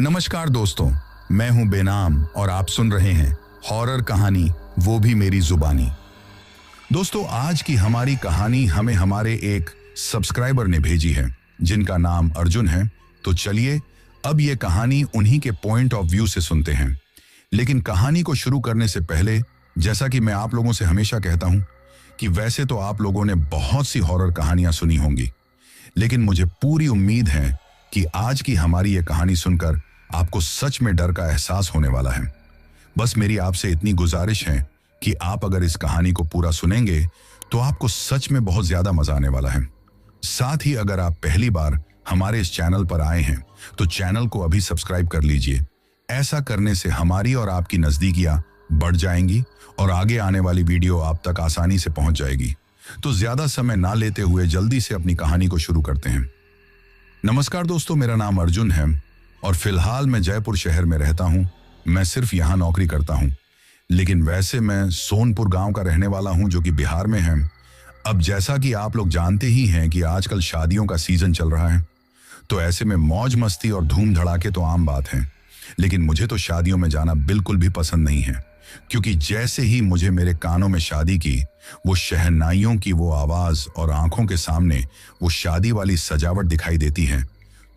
नमस्कार दोस्तों, मैं हूं बेनाम और आप सुन रहे हैं हॉरर कहानी वो भी मेरी जुबानी। दोस्तों, आज की हमारी कहानी हमें हमारे एक सब्सक्राइबर ने भेजी है जिनका नाम अर्जुन है। तो चलिए अब ये कहानी उन्हीं के पॉइंट ऑफ व्यू से सुनते हैं। लेकिन कहानी को शुरू करने से पहले, जैसा कि मैं आप लोगों से हमेशा कहता हूं कि वैसे तो आप लोगों ने बहुत सी हॉरर कहानियां सुनी होंगी, लेकिन मुझे पूरी उम्मीद है कि आज की हमारी ये कहानी सुनकर आपको सच में डर का एहसास होने वाला है। बस मेरी आपसे इतनी गुजारिश है कि आप अगर इस कहानी को पूरा सुनेंगे तो आपको सच में बहुत ज्यादा मजा आने वाला है। साथ ही अगर आप पहली बार हमारे इस चैनल पर आए हैं तो चैनल को अभी सब्सक्राइब कर लीजिए। ऐसा करने से हमारी और आपकी नजदीकियां बढ़ जाएंगी और आगे आने वाली वीडियो आप तक आसानी से पहुंच जाएगी। तो ज्यादा समय ना लेते हुए जल्दी से अपनी कहानी को शुरू करते हैं। नमस्कार दोस्तों, मेरा नाम अर्जुन है और फिलहाल मैं जयपुर शहर में रहता हूं। मैं सिर्फ यहां नौकरी करता हूं, लेकिन वैसे मैं सोनपुर गांव का रहने वाला हूं जो कि बिहार में है। अब जैसा कि आप लोग जानते ही हैं कि आजकल शादियों का सीजन चल रहा है, तो ऐसे में मौज मस्ती और धूम धड़ाके तो आम बात है। लेकिन मुझे तो शादियों में जाना बिल्कुल भी पसंद नहीं है, क्योंकि जैसे ही मुझे मेरे कानों में शादी की वो शहनाइयों की वो आवाज और आंखों के सामने वो शादी वाली सजावट दिखाई देती है,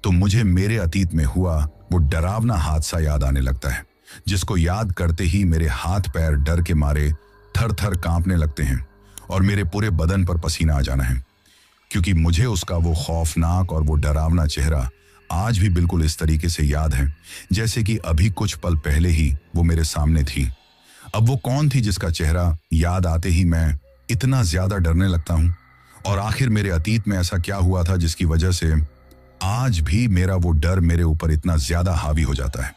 तो मुझे मेरे अतीत में हुआ वो डरावना हादसा याद आने लगता है, जिसको याद करते ही मेरे हाथ पैर डर के मारे थर थर कांपने लगते हैं और मेरे पूरे बदन पर पसीना आ जाना है, क्योंकि मुझे उसका वो खौफनाक और वो डरावना चेहरा आज भी बिल्कुल इस तरीके से याद है जैसे कि अभी कुछ पल पहले ही वो मेरे सामने थी। अब वो कौन थी जिसका चेहरा याद आते ही मैं इतना ज्यादा डरने लगता हूं, और आखिर मेरे अतीत में ऐसा क्या हुआ था जिसकी वजह से आज भी मेरा वो डर मेरे ऊपर इतना ज्यादा हावी हो जाता है।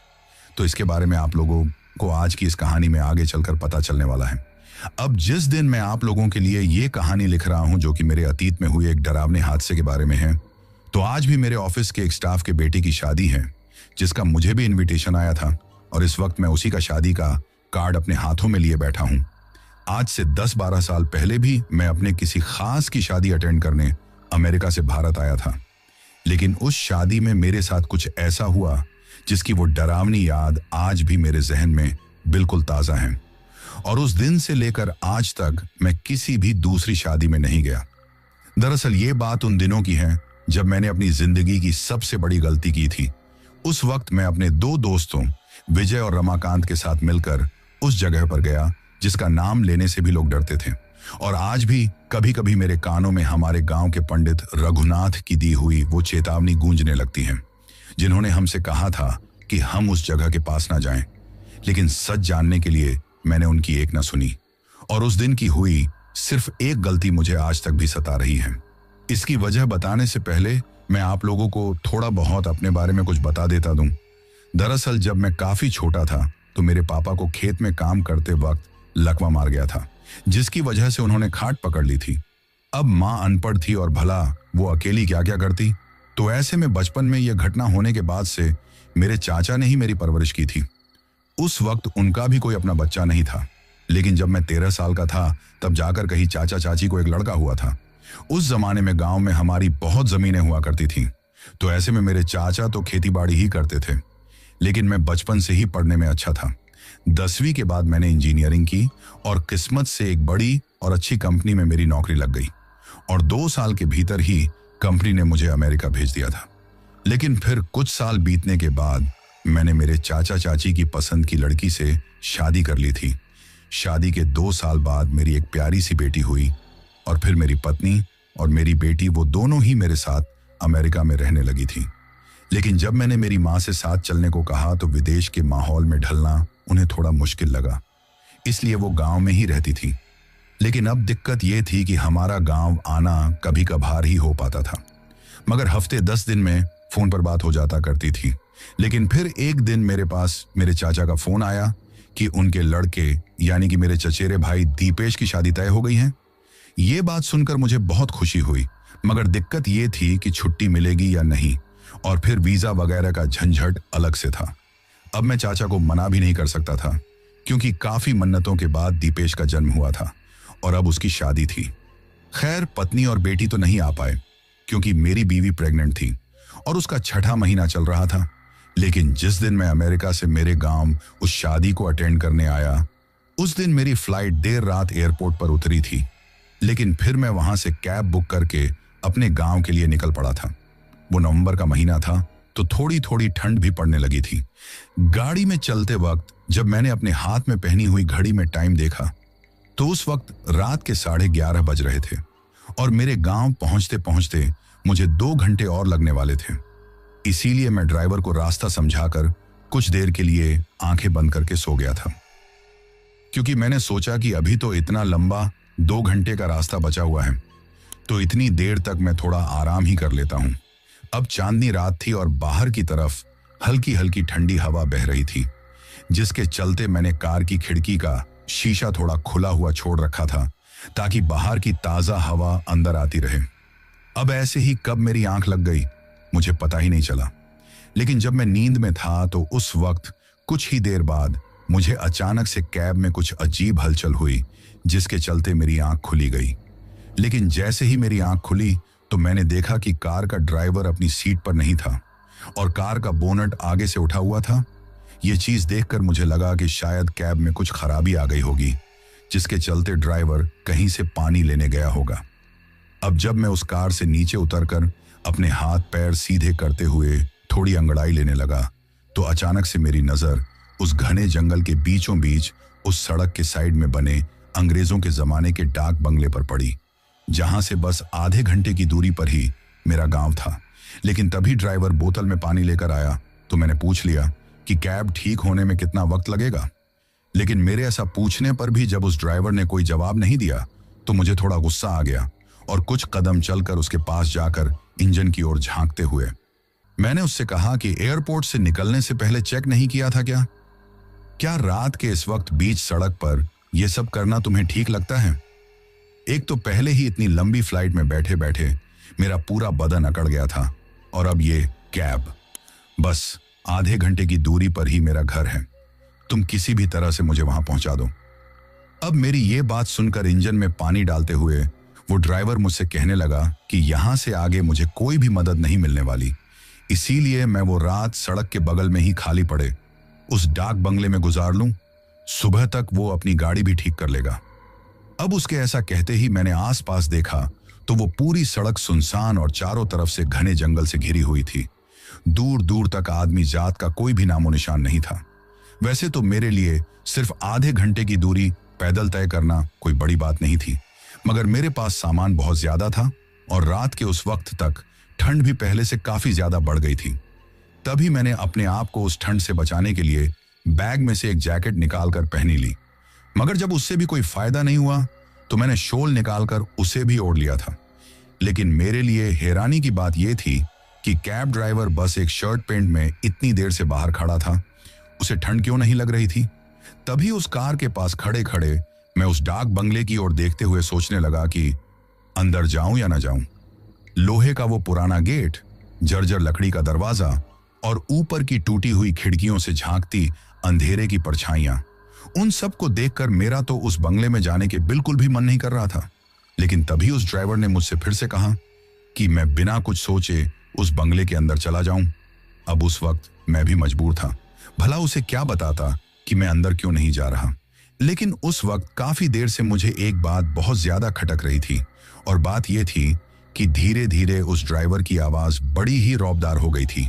तो इसके बारे में आप लोगों को आज की इस कहानी में आगे चलकर पता चलने वाला है। अब जिस दिन मैं आप लोगों के लिए ये कहानी लिख रहा हूं जो कि मेरे अतीत में हुए एक डरावने हादसे के बारे में है, तो आज भी मेरे ऑफिस के एक स्टाफ के बेटे की शादी है, जिसका मुझे भी इन्विटेशन आया था और इस वक्त मैं उसी का शादी का कार्ड अपने हाथों में लिए बैठा हूं। आज से 10-12 साल पहले भी मैं अपने किसी खास की शादी अटेंड करने अमेरिका से भारत आया था, लेकिन उस शादी में मेरे साथ कुछ ऐसा हुआ जिसकी वो डरावनी याद आज भी मेरे जहन में बिल्कुल ताजा है। और उस दिन से लेकर आज तक मैं किसी भी दूसरी शादी में नहीं गया। दरअसल ये बात उन दिनों की है जब मैंने अपनी जिंदगी की सबसे बड़ी गलती की थी। उस वक्त मैं अपने 2 दोस्तों विजय और रमाकांत के साथ मिलकर उस जगह पर गया जिसका नाम लेने से भी लोग डरते थे, और आज भी कभी कभी मेरे कानों में हमारे गांव के पंडित रघुनाथ की दी हुई वो चेतावनी गूंजने लगती है, जिन्होंने हमसे कहा था कि हम उस जगह के पास ना जाएं। लेकिन सच जानने के लिए मैंने उनकी एक ना सुनी, और उस दिन की हुई सिर्फ एक गलती मुझे आज तक भी सता रही है। इसकी वजह बताने से पहले मैं आप लोगों को थोड़ा बहुत अपने बारे में कुछ बता देता दूं। दरअसल जब मैं काफी छोटा था तो मेरे पापा को खेत में काम करते वक्त लकवा मार गया था, जिसकी वजह से उन्होंने खाट पकड़ ली थी। अब माँ अनपढ़ थी और भला वो अकेली क्या क्या करती। तो ऐसे में बचपन में यह घटना होने के बाद से मेरे चाचा ने ही मेरी परवरिश की थी। उस वक्त उनका भी कोई अपना बच्चा नहीं था, लेकिन जब मैं 13 साल का था तब जाकर कहीं चाचा चाची को एक लड़का हुआ था। उस जमाने में गांव में हमारी बहुत जमीनें हुआ करती थी, तो ऐसे में मेरे चाचा तो खेती बाड़ी ही करते थे, लेकिन मैं बचपन से ही पढ़ने में अच्छा था। 10वीं के बाद मैंने इंजीनियरिंग की और किस्मत से एक बड़ी और अच्छी कंपनी में मेरी नौकरी लग गई, और 2 साल के भीतर ही कंपनी ने मुझे अमेरिका भेज दिया था। लेकिन फिर कुछ साल बीतने के बाद मैंने मेरे चाचा चाची की पसंद की लड़की से शादी कर ली थी। शादी के 2 साल बाद मेरी एक प्यारी सी बेटी हुई, और फिर मेरी पत्नी और मेरी बेटी वो दोनों ही मेरे साथ अमेरिका में रहने लगी थी। लेकिन जब मैंने मेरी माँ से साथ चलने को कहा तो विदेश के माहौल में ढलना उन्हें थोड़ा मुश्किल लगा, इसलिए वो गांव में ही रहती थी। लेकिन अब दिक्कत ये थी कि हमारा गांव आना कभी कभार ही हो पाता था, मगर हफ्ते 10 दिन में फोन पर बात हो जाता करती थी। लेकिन फिर एक दिन मेरे पास मेरे चाचा का फोन आया कि उनके लड़के यानी कि मेरे चचेरे भाई दीपेश की शादी तय हो गई है। ये बात सुनकर मुझे बहुत खुशी हुई, मगर दिक्कत ये थी कि छुट्टी मिलेगी या नहीं, और फिर वीजा वगैरह का झंझट अलग से था। अब मैं चाचा को मना भी नहीं कर सकता था, क्योंकि काफी मन्नतों के बाद दीपेश का जन्म हुआ था और अब उसकी शादी थी। खैर पत्नी और बेटी तो नहीं आ पाए, क्योंकि मेरी बीवी प्रेग्नेंट थी और उसका 6ठा महीना चल रहा था। लेकिन जिस दिन मैं अमेरिका से मेरे गांव उस शादी को अटेंड करने आया, उस दिन मेरी फ्लाइट देर रात एयरपोर्ट पर उतरी थी। लेकिन फिर मैं वहां से कैब बुक करके अपने गांव के लिए निकल पड़ा था। वो नवंबर का महीना था, तो थोड़ी थोड़ी ठंड भी पड़ने लगी थी। गाड़ी में चलते वक्त जब मैंने अपने हाथ में पहनी हुई घड़ी में टाइम देखा, तो उस वक्त रात के 11:30 बज रहे थे और मेरे गांव पहुंचते पहुंचते मुझे 2 घंटे और लगने वाले थे। इसीलिए मैं ड्राइवर को रास्ता समझाकर कुछ देर के लिए आंखें बंद करके सो गया था, क्योंकि मैंने सोचा कि अभी तो इतना लंबा 2 घंटे का रास्ता बचा हुआ है, तो इतनी देर तक मैं थोड़ा आराम ही कर लेता हूं। अब चांदनी रात थी और बाहर की तरफ हल्की हल्की ठंडी हवा बह रही थी, जिसके चलते मैंने कार की खिड़की का शीशा थोड़ा खुला हुआ छोड़ रखा था ताकि बाहर की ताजा हवा अंदर आती रहे। अब ऐसे ही कब मेरी आंख लग गई मुझे पता ही नहीं चला, लेकिन जब मैं नींद में था तो उस वक्त कुछ ही देर बाद मुझे अचानक से कैब में कुछ अजीब हलचल हुई, जिसके चलते मेरी आंख खुली गई। लेकिन जैसे ही मेरी आंख खुली तो मैंने देखा कि कार का ड्राइवर अपनी सीट पर नहीं था और कार का बोनट आगे से उठा हुआ था। यह चीज देखकर मुझे लगा कि शायद कैब में कुछ खराबी आ गई होगी, जिसके चलते ड्राइवर कहीं से पानी लेने गया होगा। अब जब मैं उस कार से नीचे उतरकर अपने हाथ पैर सीधे करते हुए थोड़ी अंगड़ाई लेने लगा, तो अचानक से मेरी नजर उस घने जंगल के बीचों बीच उस सड़क के साइड में बने अंग्रेजों के जमाने के डाक बंगले पर पड़ी, जहां से बस आधे घंटे की दूरी पर ही मेरा गांव था। लेकिन तभी ड्राइवर बोतल में पानी लेकर आया, तो मैंने पूछ लिया कि कैब ठीक होने में कितना वक्त लगेगा। लेकिन मेरे ऐसा पूछने पर भी जब उस ड्राइवर ने कोई जवाब नहीं दिया, तो मुझे थोड़ा गुस्सा आ गया और कुछ कदम चलकर उसके पास जाकर इंजन की ओर झांकते हुए मैंने उससे कहा कि एयरपोर्ट से निकलने से पहले चेक नहीं किया था क्या? क्या रात के इस वक्त बीच सड़क पर यह सब करना तुम्हें ठीक लगता है? एक तो पहले ही इतनी लंबी फ्लाइट में बैठे बैठे मेरा पूरा बदन अकड़ गया था, और अब ये कैब। बस आधे घंटे की दूरी पर ही मेरा घर है, तुम किसी भी तरह से मुझे वहां पहुंचा दो। अब मेरी ये बात सुनकर इंजन में पानी डालते हुए वो ड्राइवर मुझसे कहने लगा कि यहां से आगे मुझे कोई भी मदद नहीं मिलने वाली, इसीलिए मैं वो रात सड़क के बगल में ही खाली पड़े उस डाक बंगले में गुजार लूं। सुबह तक वो अपनी गाड़ी भी ठीक कर लेगा। अब उसके ऐसा कहते ही मैंने आसपास देखा तो वो पूरी सड़क सुनसान और चारों तरफ से घने जंगल से घिरी हुई थी। दूर दूर तक आदमी जात का कोई भी नामो निशान नहीं था। वैसे तो मेरे लिए सिर्फ आधे घंटे की दूरी पैदल तय करना कोई बड़ी बात नहीं थी, मगर मेरे पास सामान बहुत ज्यादा था और रात के उस वक्त तक ठंड भी पहले से काफी ज्यादा बढ़ गई थी। तभी मैंने अपने आप को उस ठंड से बचाने के लिए बैग में से एक जैकेट निकालकर पहनी ली, मगर जब उससे भी कोई फायदा नहीं हुआ तो मैंने शॉल निकालकर उसे भी ओढ़ लिया था। लेकिन मेरे लिए हैरानी की बात यह थी कि कैब ड्राइवर बस एक शर्ट पैंट में इतनी देर से बाहर खड़ा था, उसे ठंड क्यों नहीं लग रही थी? तभी उस कार के पास खड़े खड़े मैं उस डाक बंगले की ओर देखते हुए सोचने लगा कि अंदर जाऊं या ना जाऊं। लोहे का वो पुराना गेट, जर्जर लकड़ी का दरवाजा और ऊपर की टूटी हुई खिड़कियों से झांकती अंधेरे की परछाइयां, उन सब को देखकर मेरा तो उस बंगले में जाने के बिल्कुल भी मन नहीं कर रहा था। लेकिन तभी उस ड्राइवर ने मुझसे फिर से कहा कि मैं बिना कुछ सोचे उस बंगले के अंदर चला जाऊं। अब उस वक्त मैं भी मजबूर था, भला उसे क्या बताता कि मैं अंदर क्यों नहीं जा रहा। लेकिन उस वक्त काफी देर से मुझे एक बात बहुत ज्यादा खटक रही थी, और बात यह थी कि धीरे धीरे उस ड्राइवर की आवाज बड़ी ही रौबदार हो गई थी।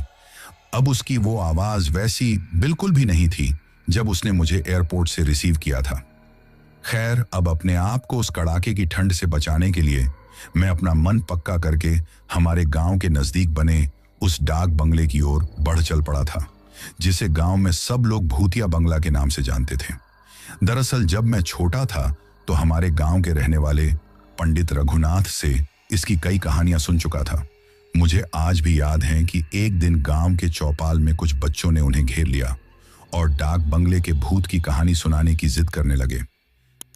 अब उसकी वो आवाज वैसी बिल्कुल भी नहीं थी जब उसने मुझे एयरपोर्ट से रिसीव किया था। खैर, अब अपने आप को उस कड़ाके की ठंड से बचाने के लिए मैं अपना मन पक्का करके हमारे गांव के नजदीक बने उस डाक बंगले की ओर बढ़ चल पड़ा था, जिसे गांव में सब लोग भूतिया बंगला के नाम से जानते थे। दरअसल जब मैं छोटा था तो हमारे गांव के रहने वाले पंडित रघुनाथ से इसकी कई कहानियां सुन चुका था। मुझे आज भी याद है कि एक दिन गांव के चौपाल में कुछ बच्चों ने उन्हें घेर लिया और डाक बंगले के भूत की कहानी सुनाने की जिद करने लगे।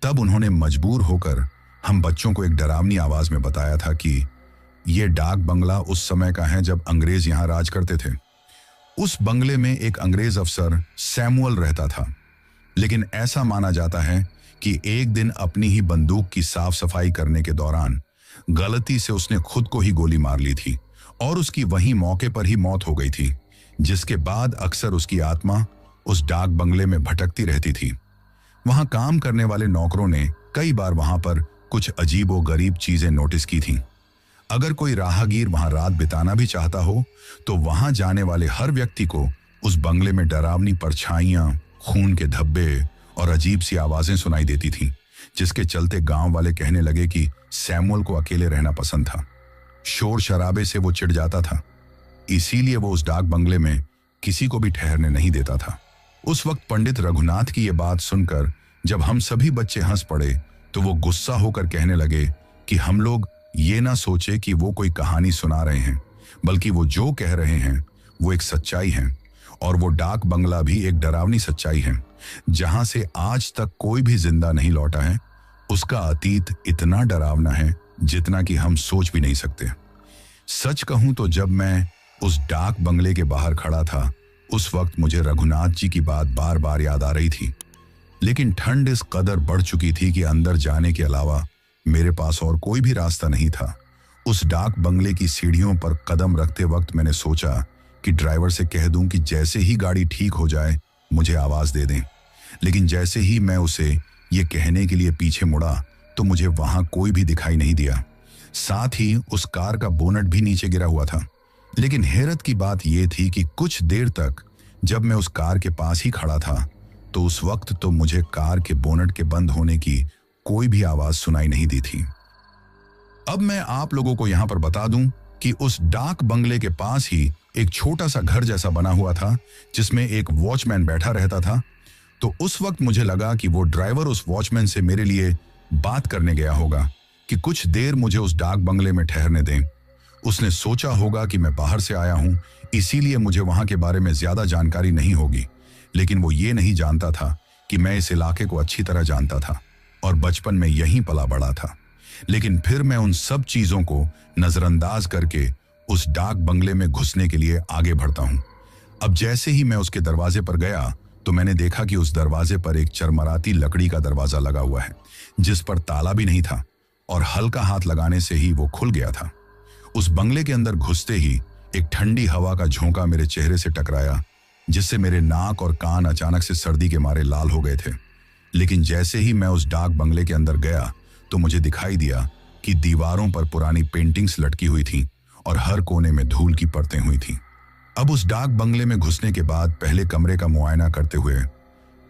तब उन्होंने मजबूर होकर हम बच्चों को एक डरावनी आवाज में बताया था कि यह डाक बंगला उस समय का है जब अंग्रेज यहां राज करते थे। उस बंगले में एक अंग्रेज अफसर सैमुअल रहता था, लेकिन ऐसा माना जाता है कि एक दिन अपनी ही बंदूक की साफ सफाई करने के दौरान गलती से उसने खुद को ही गोली मार ली थी और उसकी वहीं मौके पर ही मौत हो गई थी। जिसके बाद अक्सर उसकी आत्मा उस डाक बंगले में भटकती रहती थी। वहां काम करने वाले नौकरों ने कई बार वहां पर कुछ अजीब व गरीब चीजें नोटिस की थीं। अगर कोई राहगीर वहां रात बिताना भी चाहता हो तो वहां जाने वाले हर व्यक्ति को उस बंगले में डरावनी परछाइयां, खून के धब्बे और अजीब सी आवाजें सुनाई देती थीं, जिसके चलते गांव वाले कहने लगे कि सैमुअल को अकेले रहना पसंद था। शोर शराबे से वो चिढ़ जाता था, इसीलिए वो उस डाक बंगले में किसी को भी ठहरने नहीं देता था। उस वक्त पंडित रघुनाथ की ये बात सुनकर जब हम सभी बच्चे हंस पड़े तो वो गुस्सा होकर कहने लगे कि हम लोग ये ना सोचे कि वो कोई कहानी सुना रहे हैं, बल्कि वो जो कह रहे हैं वो एक सच्चाई है, और वो डाक बंगला भी एक डरावनी सच्चाई है जहां से आज तक कोई भी जिंदा नहीं लौटा है। उसका अतीत इतना डरावना है जितना कि हम सोच भी नहीं सकते। सच कहूं तो जब मैं उस डाक बंगले के बाहर खड़ा था उस वक्त मुझे रघुनाथ जी की बात बार बार याद आ रही थी, लेकिन ठंड इस कदर बढ़ चुकी थी कि अंदर जाने के अलावा मेरे पास और कोई भी रास्ता नहीं था। उस डाक बंगले की सीढ़ियों पर कदम रखते वक्त मैंने सोचा कि ड्राइवर से कह दूं कि जैसे ही गाड़ी ठीक हो जाए मुझे आवाज दे दें, लेकिन जैसे ही मैं उसे ये कहने के लिए पीछे मुड़ा तो मुझे वहां कोई भी दिखाई नहीं दिया। साथ ही उस कार का बोनट भी नीचे गिरा हुआ था। लेकिन हैरत की बात यह थी कि कुछ देर तक जब मैं उस कार के पास ही खड़ा था तो उस वक्त तो मुझे कार के बोनट के बंद होने की कोई भी आवाज सुनाई नहीं दी थी। अब मैं आप लोगों को यहां पर बता दूं कि उस डाक बंगले के पास ही एक छोटा सा घर जैसा बना हुआ था जिसमें एक वॉचमैन बैठा रहता था। तो उस वक्त मुझे लगा कि वो ड्राइवर उस वॉचमैन से मेरे लिए बात करने गया होगा कि कुछ देर मुझे उस डाक बंगले में ठहरने दें। उसने सोचा होगा कि मैं बाहर से आया हूं, इसीलिए मुझे वहां के बारे में ज्यादा जानकारी नहीं होगी, लेकिन वो ये नहीं जानता था कि मैं इस इलाके को अच्छी तरह जानता था और बचपन में यहीं पला बड़ा था। लेकिन फिर मैं उन सब चीजों को नजरअंदाज करके उस डाक बंगले में घुसने के लिए आगे बढ़ता हूं। अब जैसे ही मैं उसके दरवाजे पर गया तो मैंने देखा कि उस दरवाजे पर एक चरमराती लकड़ी का दरवाजा लगा हुआ है जिस पर ताला भी नहीं था, और हल्का हाथ लगाने से ही वो खुल गया था। उस बंगले के अंदर घुसते ही एक ठंडी हवा का झोंका मेरे चेहरे से टकराया, जिससे मेरे नाक और कान अचानक से सर्दी के मारे लाल हो गए थे। लेकिन जैसे ही मैं उस डाक बंगले के अंदर गया तो मुझे दिखाई दिया कि दीवारों पर पुरानी पेंटिंग्स लटकी हुई थी और हर कोने में धूल की परतें हुई थीं। अब उस डाक बंगले में घुसने के बाद पहले कमरे का मुआयना करते हुए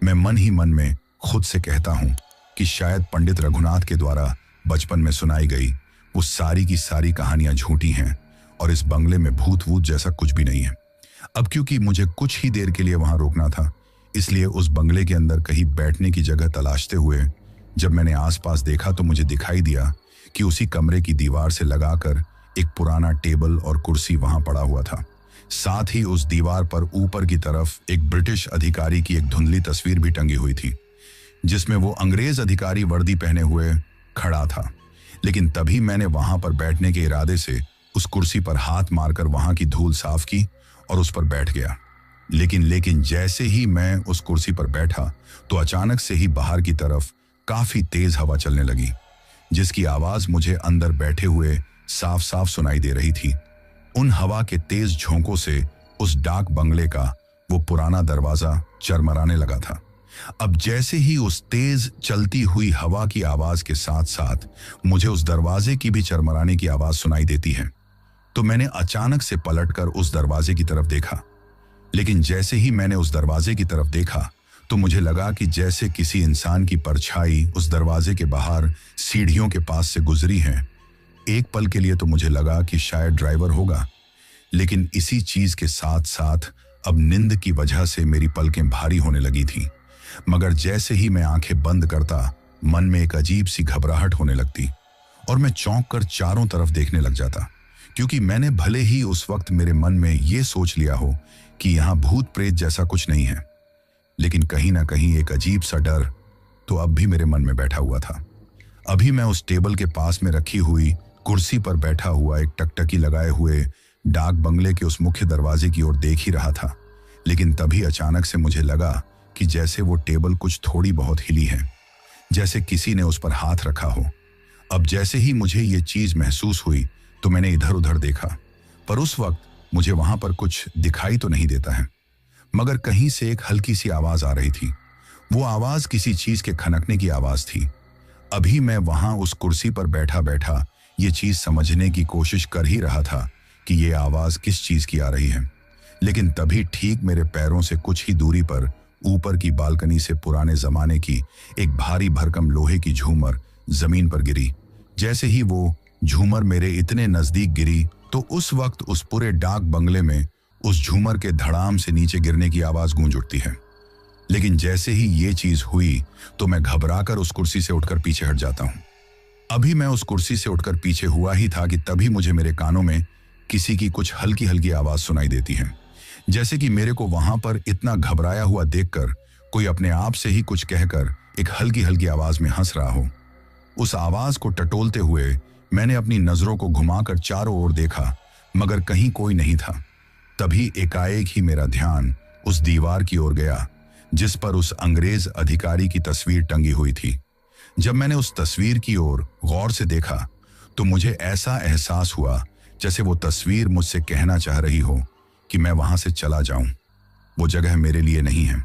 मैं मन ही मन में खुद से कहता हूं कि शायद पंडित रघुनाथ के द्वारा बचपन में सुनाई गई वो सारी की सारी कहानियां झूठी हैं और इस बंगले में भूत वूत जैसा कुछ भी नहीं है। अब क्योंकि मुझे कुछ ही देर के लिए वहां रोकना था, इसलिए उस बंगले के अंदर कहीं बैठने की जगह तलाशते हुए जब मैंने आसपास देखा तो मुझे दिखाई दिया कि उसी कमरे की दीवार से लगाकर एक पुराना टेबल और कुर्सी वहां पड़ा हुआ था। साथ ही उस दीवार पर ऊपर की तरफ एक ब्रिटिश अधिकारी की एक धुंधली तस्वीर भी टंगी हुई थी, जिसमें वो अंग्रेज अधिकारी वर्दी पहने हुए खड़ा था। लेकिन तभी मैंने वहां पर बैठने के इरादे से उस कुर्सी पर हाथ मारकर वहां की धूल साफ की और उस पर बैठ गया। लेकिन जैसे ही मैं उस कुर्सी पर बैठा तो अचानक से ही बाहर की तरफ काफी तेज हवा चलने लगी, जिसकी आवाज मुझे अंदर बैठे हुए साफ साफ सुनाई दे रही थी। उन हवा के तेज झोंकों से उस डाक बंगले का वो पुराना दरवाजा चरमराने लगा था। अब जैसे ही उस तेज चलती हुई हवा की आवाज के साथ साथ मुझे उस दरवाजे की भी चरमराने की आवाज सुनाई देती है, तो मैंने अचानक से पलटकर उस दरवाजे की तरफ देखा। लेकिन जैसे ही मैंने उस दरवाजे की तरफ देखा तो मुझे लगा कि जैसे किसी इंसान की परछाई उस दरवाजे के बाहर सीढ़ियों के पास से गुजरी है। एक पल के लिए तो मुझे लगा कि शायद ड्राइवर होगा, लेकिन इसी चीज के साथ साथ अब नींद की वजह से मेरी पलकें भारी होने लगी थी। मगर जैसे ही मैं आंखें बंद करता मन में एक अजीब सी घबराहट होने लगती और मैं चौंक कर चारों तरफ देखने लग जाता, क्योंकि मैंने भले ही उस वक्त मेरे मन में ये सोच लिया हो कि यहाँ भूत प्रेत जैसा कुछ नहीं है, लेकिन कहीं ना कहीं एक अजीब सा डर तो अब भी मेरे मन में बैठा हुआ था। अभी मैं उस टेबल के पास में रखी हुई कुर्सी पर बैठा हुआ एक टकटकी लगाए हुए डाक बंगले के उस मुख्य दरवाजे की ओर देख ही रहा था, लेकिन तभी अचानक से मुझे लगा कि जैसे वो टेबल कुछ थोड़ी बहुत हिली है, जैसे किसी ने उस पर हाथ रखा हो। अब जैसे ही मुझे ये चीज महसूस हुई तो मैंने इधर उधर देखा, पर उस वक्त मुझे वहां पर कुछ दिखाई तो नहीं देता है, मगर कहीं से एक हल्की सी आवाज आ रही थी। वो आवाज किसी चीज के खनकने की आवाज थी। अभी मैं वहां उस कुर्सी पर बैठा बैठा ये चीज समझने की कोशिश कर ही रहा था कि ये आवाज किस चीज की आ रही है, लेकिन तभी ठीक मेरे पैरों से कुछ ही दूरी पर ऊपर की बालकनी से पुराने जमाने की एक भारी भरकम लोहे की झूमर जमीन पर गिरी। जैसे ही वो झूमर मेरे इतने नजदीक गिरी तो उस वक्त उस पूरे डाक बंगले में उस झूमर के धड़ाम से नीचे गिरने की आवाज गूंज उठती है। लेकिन जैसे ही ये चीज हुई तो मैं घबराकर उस कुर्सी से उठकर पीछे हट जाता हूं। अभी मैं उस कुर्सी से उठकर पीछे हुआ ही था कि तभी मुझे मेरे कानों में किसी की कुछ हल्की हल्की आवाज सुनाई देती है, जैसे कि मेरे को वहां पर इतना घबराया हुआ देखकर कोई अपने आप से ही कुछ कहकर एक हल्की हल्की आवाज में हंस रहा हो। उस आवाज को टटोलते हुए मैंने अपनी नजरों को घुमाकर चारों ओर देखा, मगर कहीं कोई नहीं था। तभी एकाएक ही मेरा ध्यान उस दीवार की ओर गया जिस पर उस अंग्रेज अधिकारी की तस्वीर टंगी हुई थी। जब मैंने उस तस्वीर की ओर गौर से देखा तो मुझे ऐसा एहसास हुआ जैसे वो तस्वीर मुझसे कहना चाह रही हो कि मैं वहां से चला जाऊं, वो जगह मेरे लिए नहीं है।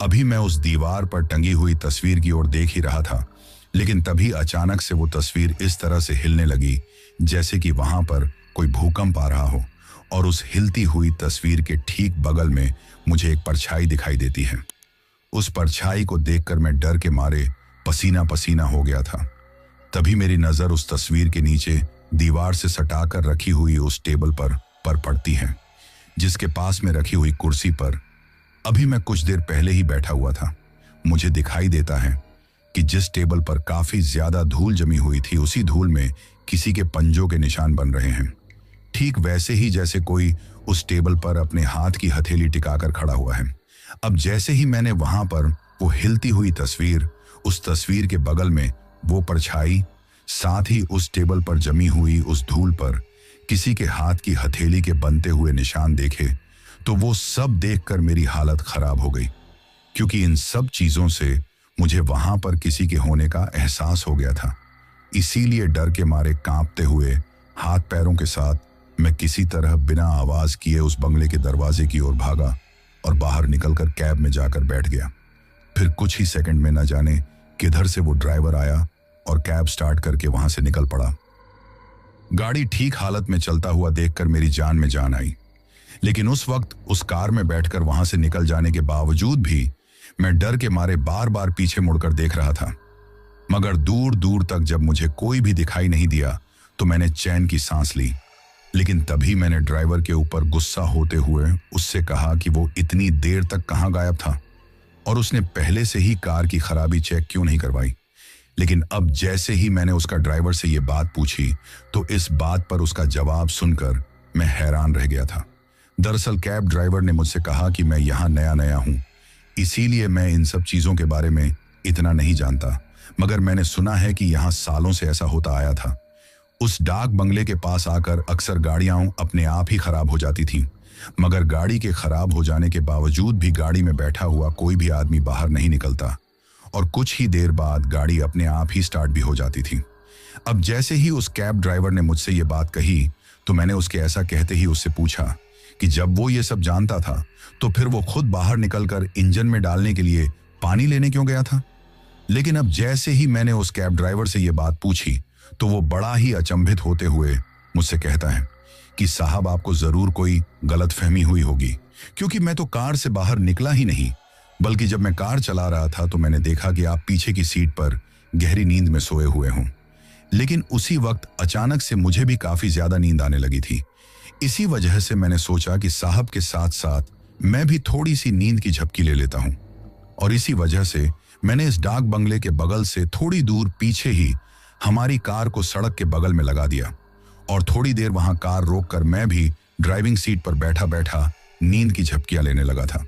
अभी मैं उस दीवार पर टंगी हुई तस्वीर की ओर देख ही रहा था, लेकिन तभी अचानक से वो तस्वीर इस तरह से हिलने लगी जैसे कि वहां पर कोई भूकंप आ रहा हो, और उस हिलती हुई तस्वीर के ठीक बगल में मुझे एक परछाई दिखाई देती है। उस परछाई को देखकर मैं डर के मारे पसीना पसीना हो गया था। तभी मेरी नजर उस तस्वीर के नीचे दीवार से सटाकर रखी हुई उस टेबल पर पड़ती है, जिसके पास में रखी हुई कुर्सी पर अभी मैं कुछ देर पहले ही बैठा हुआ था। मुझे दिखाई देता है कि जिस टेबल पर काफी ज्यादा धूल जमी हुई थी, उसी धूल में किसी के पंजों के निशान बन रहे हैं, ठीक वैसे ही जैसे कोई उस टेबल पर अपने हाथ की हथेली टिकाकर खड़ा हुआ है। अब जैसे ही मैंने वहां पर वो हिलती हुई तस्वीर, उस तस्वीर के बगल में वो परछाई, साथ ही उस टेबल पर जमी हुई उस धूल पर किसी के हाथ की हथेली के बनते हुए निशान देखे, तो वो सब देखकर मेरी हालत खराब हो गई, क्योंकि इन सब चीजों से मुझे वहां पर किसी के होने का एहसास हो गया था। इसीलिए डर के मारे कांपते हुए हाथ पैरों के साथ मैं किसी तरह बिना आवाज किए उस बंगले के दरवाजे की ओर भागा और बाहर निकलकर कैब में जाकर बैठ गया। फिर कुछ ही सेकंड में न जाने किधर से वो ड्राइवर आया और कैब स्टार्ट करके वहां से निकल पड़ा। गाड़ी ठीक हालत में चलता हुआ देखकर मेरी जान में जान आई, लेकिन उस वक्त उस कार में बैठकर वहां से निकल जाने के बावजूद भी मैं डर के मारे बार बार पीछे मुड़कर देख रहा था। मगर दूर दूर तक जब मुझे कोई भी दिखाई नहीं दिया तो मैंने चैन की सांस ली। लेकिन तभी मैंने ड्राइवर के ऊपर गुस्सा होते हुए उससे कहा कि वो इतनी देर तक कहाँ गायब था और उसने पहले से ही कार की खराबी चेक क्यों नहीं करवाई। लेकिन अब जैसे ही मैंने उसका ड्राइवर से ये बात पूछी तो इस बात पर उसका जवाब सुनकर मैं हैरान रह गया था। दरअसल कैब ड्राइवर ने मुझसे कहा कि मैं यहाँ नया नया हूँ, इसीलिए मैं इन सब चीजों के बारे में इतना नहीं जानता, मगर मैंने सुना है कि यहाँ सालों से ऐसा होता आया था। उस डाक बंगले के पास आकर अक्सर गाड़ियां अपने आप ही खराब हो जाती थीं, मगर गाड़ी के खराब हो जाने के बावजूद भी गाड़ी में बैठा हुआ कोई भी आदमी बाहर नहीं निकलता और कुछ ही देर बाद गाड़ी अपने आप ही स्टार्ट भी हो जाती थी। अब जैसे ही उस कैब ड्राइवर ने मुझसे ये बात कही तो मैंने उसके ऐसा कहते ही उससे पूछा कि जब वो ये सब जानता था तो फिर वो खुद बाहर निकलकर इंजन में डालने के लिए पानी लेने क्यों गया था। लेकिन अब जैसे ही मैंने उस कैब ड्राइवर से ये बात पूछी तो वो बड़ा ही अचंभित होते हुए मुझसे कहता है कि साहब आपको जरूर कोई गलतफहमी हुई होगी, क्योंकि मैं तो कार से बाहर निकला ही नहीं, बल्कि जब मैं कार चला रहा था तो मैंने देखा कि आप पीछे की सीट पर गहरी नींद में सोए हुए हों। लेकिन उसी वक्त अचानक से मुझे भी काफी ज्यादा नींद आने लगी थी। इसी वजह से मैंने सोचा कि साहब के साथ साथ मैं भी थोड़ी सी नींद की झपकी ले लेता हूं, और इसी वजह से मैंने इस डाक बंगले के बगल से थोड़ी दूर पीछे ही हमारी कार को सड़क के बगल में लगा दिया और थोड़ी देर वहां कार रोककर मैं भी ड्राइविंग सीट पर बैठा बैठा नींद की झपकियां लेने लगा था,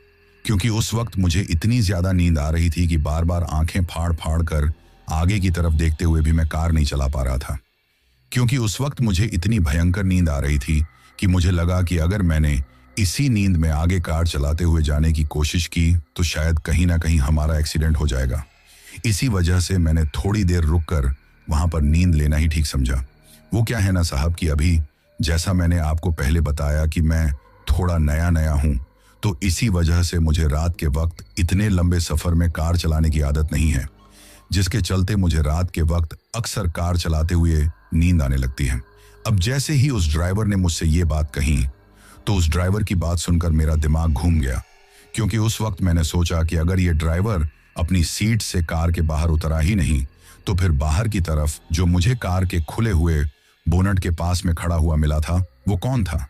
क्योंकि उस वक्त मुझे इतनी ज्यादा नींद आ रही थी कि बार बार आंखें फाड़ फाड़ कर आगे की तरफ देखते हुए भी मैं कार नहीं चला पा रहा था। क्योंकि उस वक्त मुझे इतनी भयंकर नींद आ रही थी कि मुझे लगा कि अगर मैंने इसी नींद में आगे कार चलाते हुए जाने की कोशिश की तो शायद कहीं ना कहीं हमारा एक्सीडेंट हो जाएगा। इसी वजह से मैंने थोड़ी देर रुककर वहां पर नींद लेना ही ठीक समझा। वो क्या है ना साहब कि अभी जैसा मैंने आपको पहले बताया कि मैं थोड़ा नया नया हूं, तो इसी वजह से मुझे रात के वक्त इतने लंबे सफर में कार चलाने की आदत नहीं है, जिसके चलते मुझे रात के वक्त अक्सर कार चलाते हुए नींद आने लगती है। अब जैसे ही उस ड्राइवर ने मुझसे ये बात कही, तो उस ड्राइवर की बात सुनकर मेरा दिमाग घूम गया, क्योंकि उस वक्त मैंने सोचा कि अगर ये ड्राइवर अपनी सीट से कार के बाहर उतरा ही नहीं, तो फिर बाहर की तरफ जो मुझे कार के खुले हुए बोनट के पास में खड़ा हुआ मिला था, वो कौन था?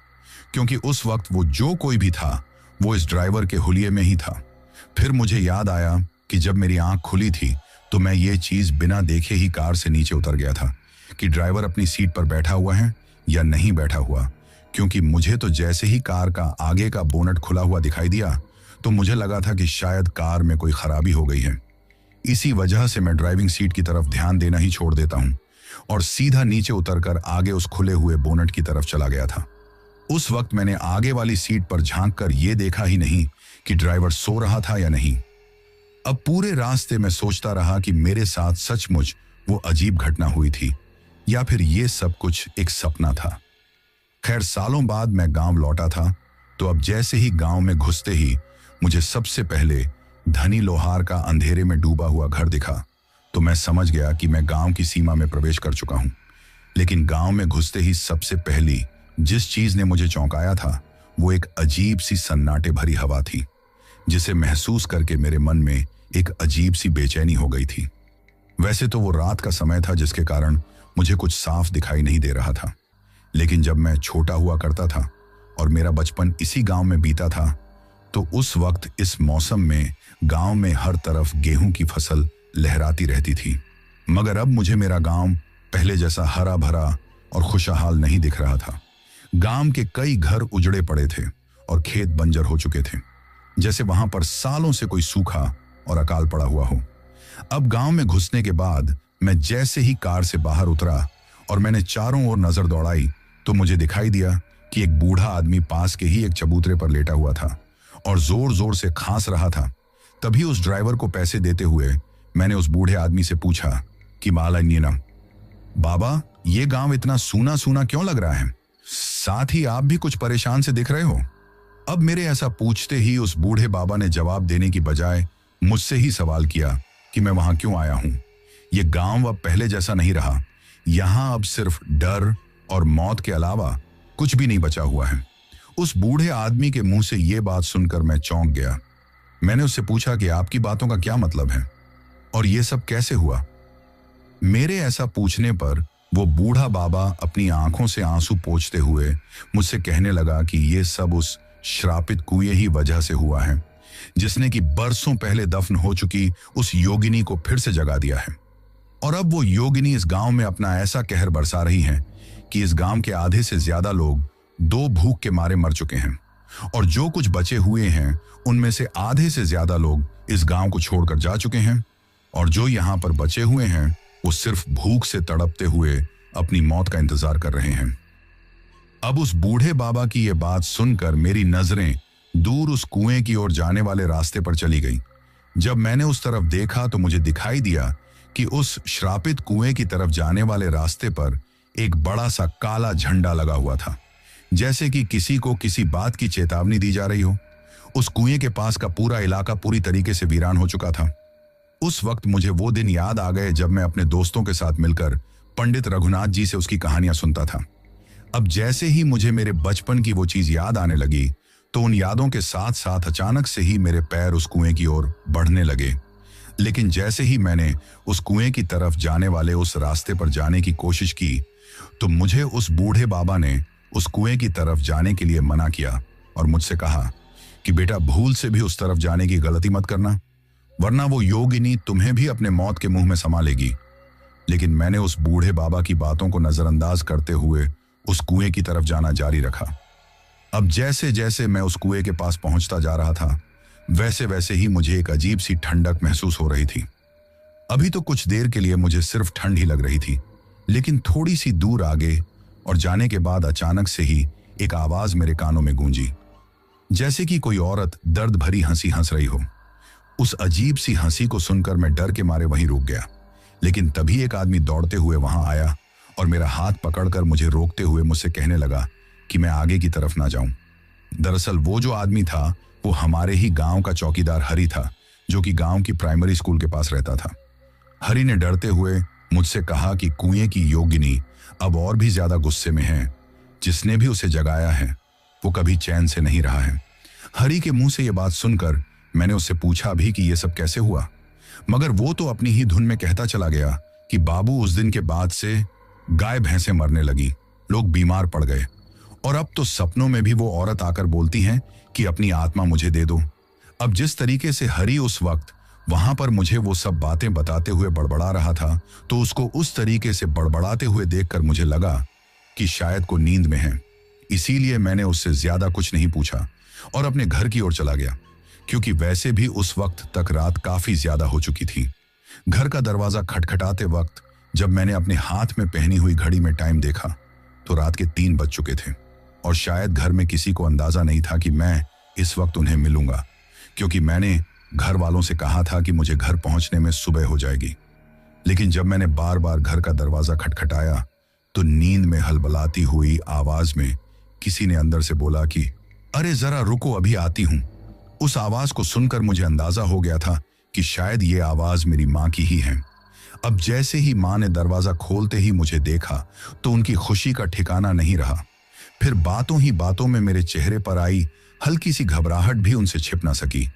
क्योंकि उस वक्त वो जो कोई भी था, वो इस ड्राइवर के हुलिये में ही था। फिर मुझे याद आया कि जब मेरी आंख खुली थी, तो मैं ये चीज बिना देखे ही कार से नीचे उतर गया था कि ड्राइवर अपनी सीट पर बैठा हुआ है या नहीं बैठा हुआ, क्योंकि मुझे तो जैसे ही कार का आगे का बोनट खुला हुआ दिखाई दिया, तो मुझे लगा था कि शायद कार में कोई खराबी हो गई है। इसी वजह से मैं ड्राइविंग सीट की तरफ ध्यान देना ही छोड़ देता हूं और सीधा नीचे उतरकर आगे उस खुले हुए बोनट की तरफ चला गया था। उस वक्त मैंने आगे वाली सीट पर झांक कर यह देखा ही नहीं कि ड्राइवर सो रहा था या नहीं। अब पूरे रास्ते में सोचता रहा कि मेरे साथ सचमुच वो अजीब घटना हुई थी या फिर ये सब कुछ एक सपना था। खैर, सालों बाद मैं गांव लौटा था, तो अब जैसे ही गांव में घुसते ही मुझे सबसे पहले धनी लोहार का अंधेरे में डूबा हुआ घर दिखा, तो मैं समझ गया कि मैं गांव की सीमा में प्रवेश कर चुका हूं। लेकिन गांव में घुसते ही सबसे पहली जिस चीज ने मुझे चौंकाया था, वो एक अजीब सी सन्नाटे भरी हवा थी, जिसे महसूस करके मेरे मन में एक अजीब सी बेचैनी हो गई थी। वैसे तो वो रात का समय था, जिसके कारण मुझे कुछ साफ दिखाई नहीं दे रहा था, लेकिन जब मैं छोटा हुआ करता था और मेरा बचपन इसी गांव में बीता था, तो उस वक्त इस मौसम में गांव में हर तरफ गेहूं की फसल लहराती रहती थी। मगर अब मुझे मेरा गांव पहले जैसा हरा भरा और खुशहाल नहीं दिख रहा था। गांव के कई घर उजड़े पड़े थे और खेत बंजर हो चुके थे, जैसे वहां पर सालों से कोई सूखा और अकाल पड़ा हुआ हो। अब गांव में घुसने के बाद मैं जैसे ही कार से बाहर उतरा और मैंने चारों ओर नजर दौड़ाई, तो मुझे दिखाई दिया कि एक बूढ़ा आदमी पास के ही एक चबूतरे पर लेटा हुआ था और जोर जोर से खांस रहा था। तभी उस ड्राइवर को पैसे देते हुए मैंने उस बूढ़े आदमी से पूछा कि माला बाबा, ये गांव इतना सूना सूना क्यों लग रहा है? साथ ही आप भी कुछ परेशान से दिख रहे हो। अब मेरे ऐसा पूछते ही उस बूढ़े बाबा ने जवाब देने की बजाय मुझसे ही सवाल किया कि मैं वहां क्यों आया हूं। ये गांव अब पहले जैसा नहीं रहा। यहां अब सिर्फ डर और मौत के अलावा कुछ भी नहीं बचा हुआ है। उस बूढ़े आदमी के मुंह से यह बात सुनकर मैं चौंक गया। मैंने उससे पूछा कि आपकी बातों का क्या मतलब है और यह सब कैसे हुआ? मेरे ऐसा पूछने पर वो बूढ़ा बाबा अपनी आंखों से आंसू पोंछते हुए मुझसे कहने लगा कि ये सब उस श्रापित कुएं ही वजह से हुआ है, जिसने कि बरसों पहले दफन हो चुकी उस योगिनी को फिर से जगा दिया है। और अब वो योगिनी इस गांव में अपना ऐसा कहर बरसा रही है कि इस गांव के आधे से ज्यादा लोग 2 भूख के मारे मर चुके हैं और जो कुछ बचे हुए हैं उनमें से आधे से ज्यादा लोग इस गांव को छोड़कर जा चुके हैं और जो यहां पर बचे हुए हैं वो सिर्फ भूख से तड़पते हुए अपनी मौत का इंतजार कर रहे हैं। अब उस बूढ़े बाबा की यह बात सुनकर मेरी नजरें दूर उस कुएं की ओर जाने वाले रास्ते पर चली गई। जब मैंने उस तरफ देखा तो मुझे दिखाई दिया कि उस श्रापित कुएं की तरफ जाने वाले रास्ते पर एक बड़ा सा काला झंडा लगा हुआ था, जैसे कि किसी को किसी बात की चेतावनी दी जा रही हो। उस कुएं के पास का पूरा इलाका पूरी तरीके से वीरान हो चुका था। उस वक्त मुझे वो दिन याद आ गए जब मैं अपने दोस्तों के साथ मिलकर पंडित रघुनाथ जी से उसकी कहानियां सुनता था। अब जैसे ही मुझे मेरे बचपन की वो चीज याद आने लगी, तो उन यादों के साथ साथ अचानक से ही मेरे पैर उस कुएं की ओर बढ़ने लगे। लेकिन जैसे ही मैंने उस कुएं की तरफ जाने वाले उस रास्ते पर जाने की कोशिश की, तो मुझे उस बूढ़े बाबा ने उस कुएं की तरफ जाने के लिए मना किया और मुझसे कहा कि बेटा, भूल से भी उस तरफ जाने की गलती मत करना, वरना वो योगिनी तुम्हें भी अपने मौत के मुंह में समा लेगी। लेकिन मैंने उस बूढ़े बाबा की बातों को नजरअंदाज करते हुए उस कुएं की तरफ जाना जारी रखा। अब जैसे जैसे मैं उस कुएं के पास पहुंचता जा रहा था, वैसे वैसे ही मुझे एक अजीब सी ठंडक महसूस हो रही थी। अभी तो कुछ देर के लिए मुझे सिर्फ ठंड ही लग रही थी, लेकिन थोड़ी सी दूर आगे और जाने के बाद अचानक से ही एक आवाज मेरे कानों में गूंजी, जैसे कि कोई औरत दर्द भरी हंसी हंस रही हो। उस अजीब सी हंसी को सुनकर मैं डर के मारे वहीं रुक गया, लेकिन तभी एक आदमी दौड़ते हुए वहां आया और मेरा हाथ पकड़कर मुझे रोकते हुए मुझसे कहने लगा कि मैं आगे की तरफ ना जाऊं। दरअसल वो जो आदमी था वो हमारे ही गांव का चौकीदार हरी था, जो कि गांव की प्राइमरी स्कूल के पास रहता था। हरी ने डरते हुए मुझसे कहा कि कुएं की योगिनी अब और भी ज्यादा गुस्से में है। जिसने भी उसे जगाया है वो कभी चैन से नहीं रहा है। हरी के मुंह से यह बात सुनकर मैंने उससे पूछा भी कि यह सब कैसे हुआ, मगर वो तो अपनी ही धुन में कहता चला गया कि बाबू, उस दिन के बाद से गाय भैंसें मरने लगी, लोग बीमार पड़ गए, और अब तो सपनों में भी वो औरत आकर बोलती हैं कि अपनी आत्मा मुझे दे दो। अब जिस तरीके से हरी उस वक्त वहां पर मुझे वो सब बातें बताते हुए बड़बड़ा रहा था, तो उसको उस तरीके से बड़बड़ाते हुए देखकर मुझे लगा कि शायद को नींद में है। इसीलिए मैंने उससे ज्यादा कुछ नहीं पूछा और अपने घर की ओर चला गया, क्योंकि वैसे भी उस वक्त तक रात काफी ज्यादा हो चुकी थी। घर का दरवाजा खटखटाते वक्त जब मैंने अपने हाथ में पहनी हुई घड़ी में टाइम देखा तो रात के 3 बज चुके थे, और शायद घर में किसी को अंदाजा नहीं था कि मैं इस वक्त उन्हें मिलूंगा, क्योंकि मैंने घर वालों से कहा था कि मुझे घर पहुंचने में सुबह हो जाएगी। लेकिन जब मैंने बार बार घर का दरवाजा खटखटाया तो नींद में हलबलाती हुई आवाज में किसी ने अंदर से बोला कि अरे जरा रुको, अभी आती हूं। उस आवाज को सुनकर मुझे अंदाजा हो गया था कि शायद ये आवाज मेरी माँ की ही है। अब जैसे ही माँ ने दरवाजा खोलते ही मुझे देखा तो उनकी खुशी का ठिकाना नहीं रहा। फिर बातों ही बातों में मेरे चेहरे पर आई हल्की सी घबराहट भी उनसे छिप ना सकी,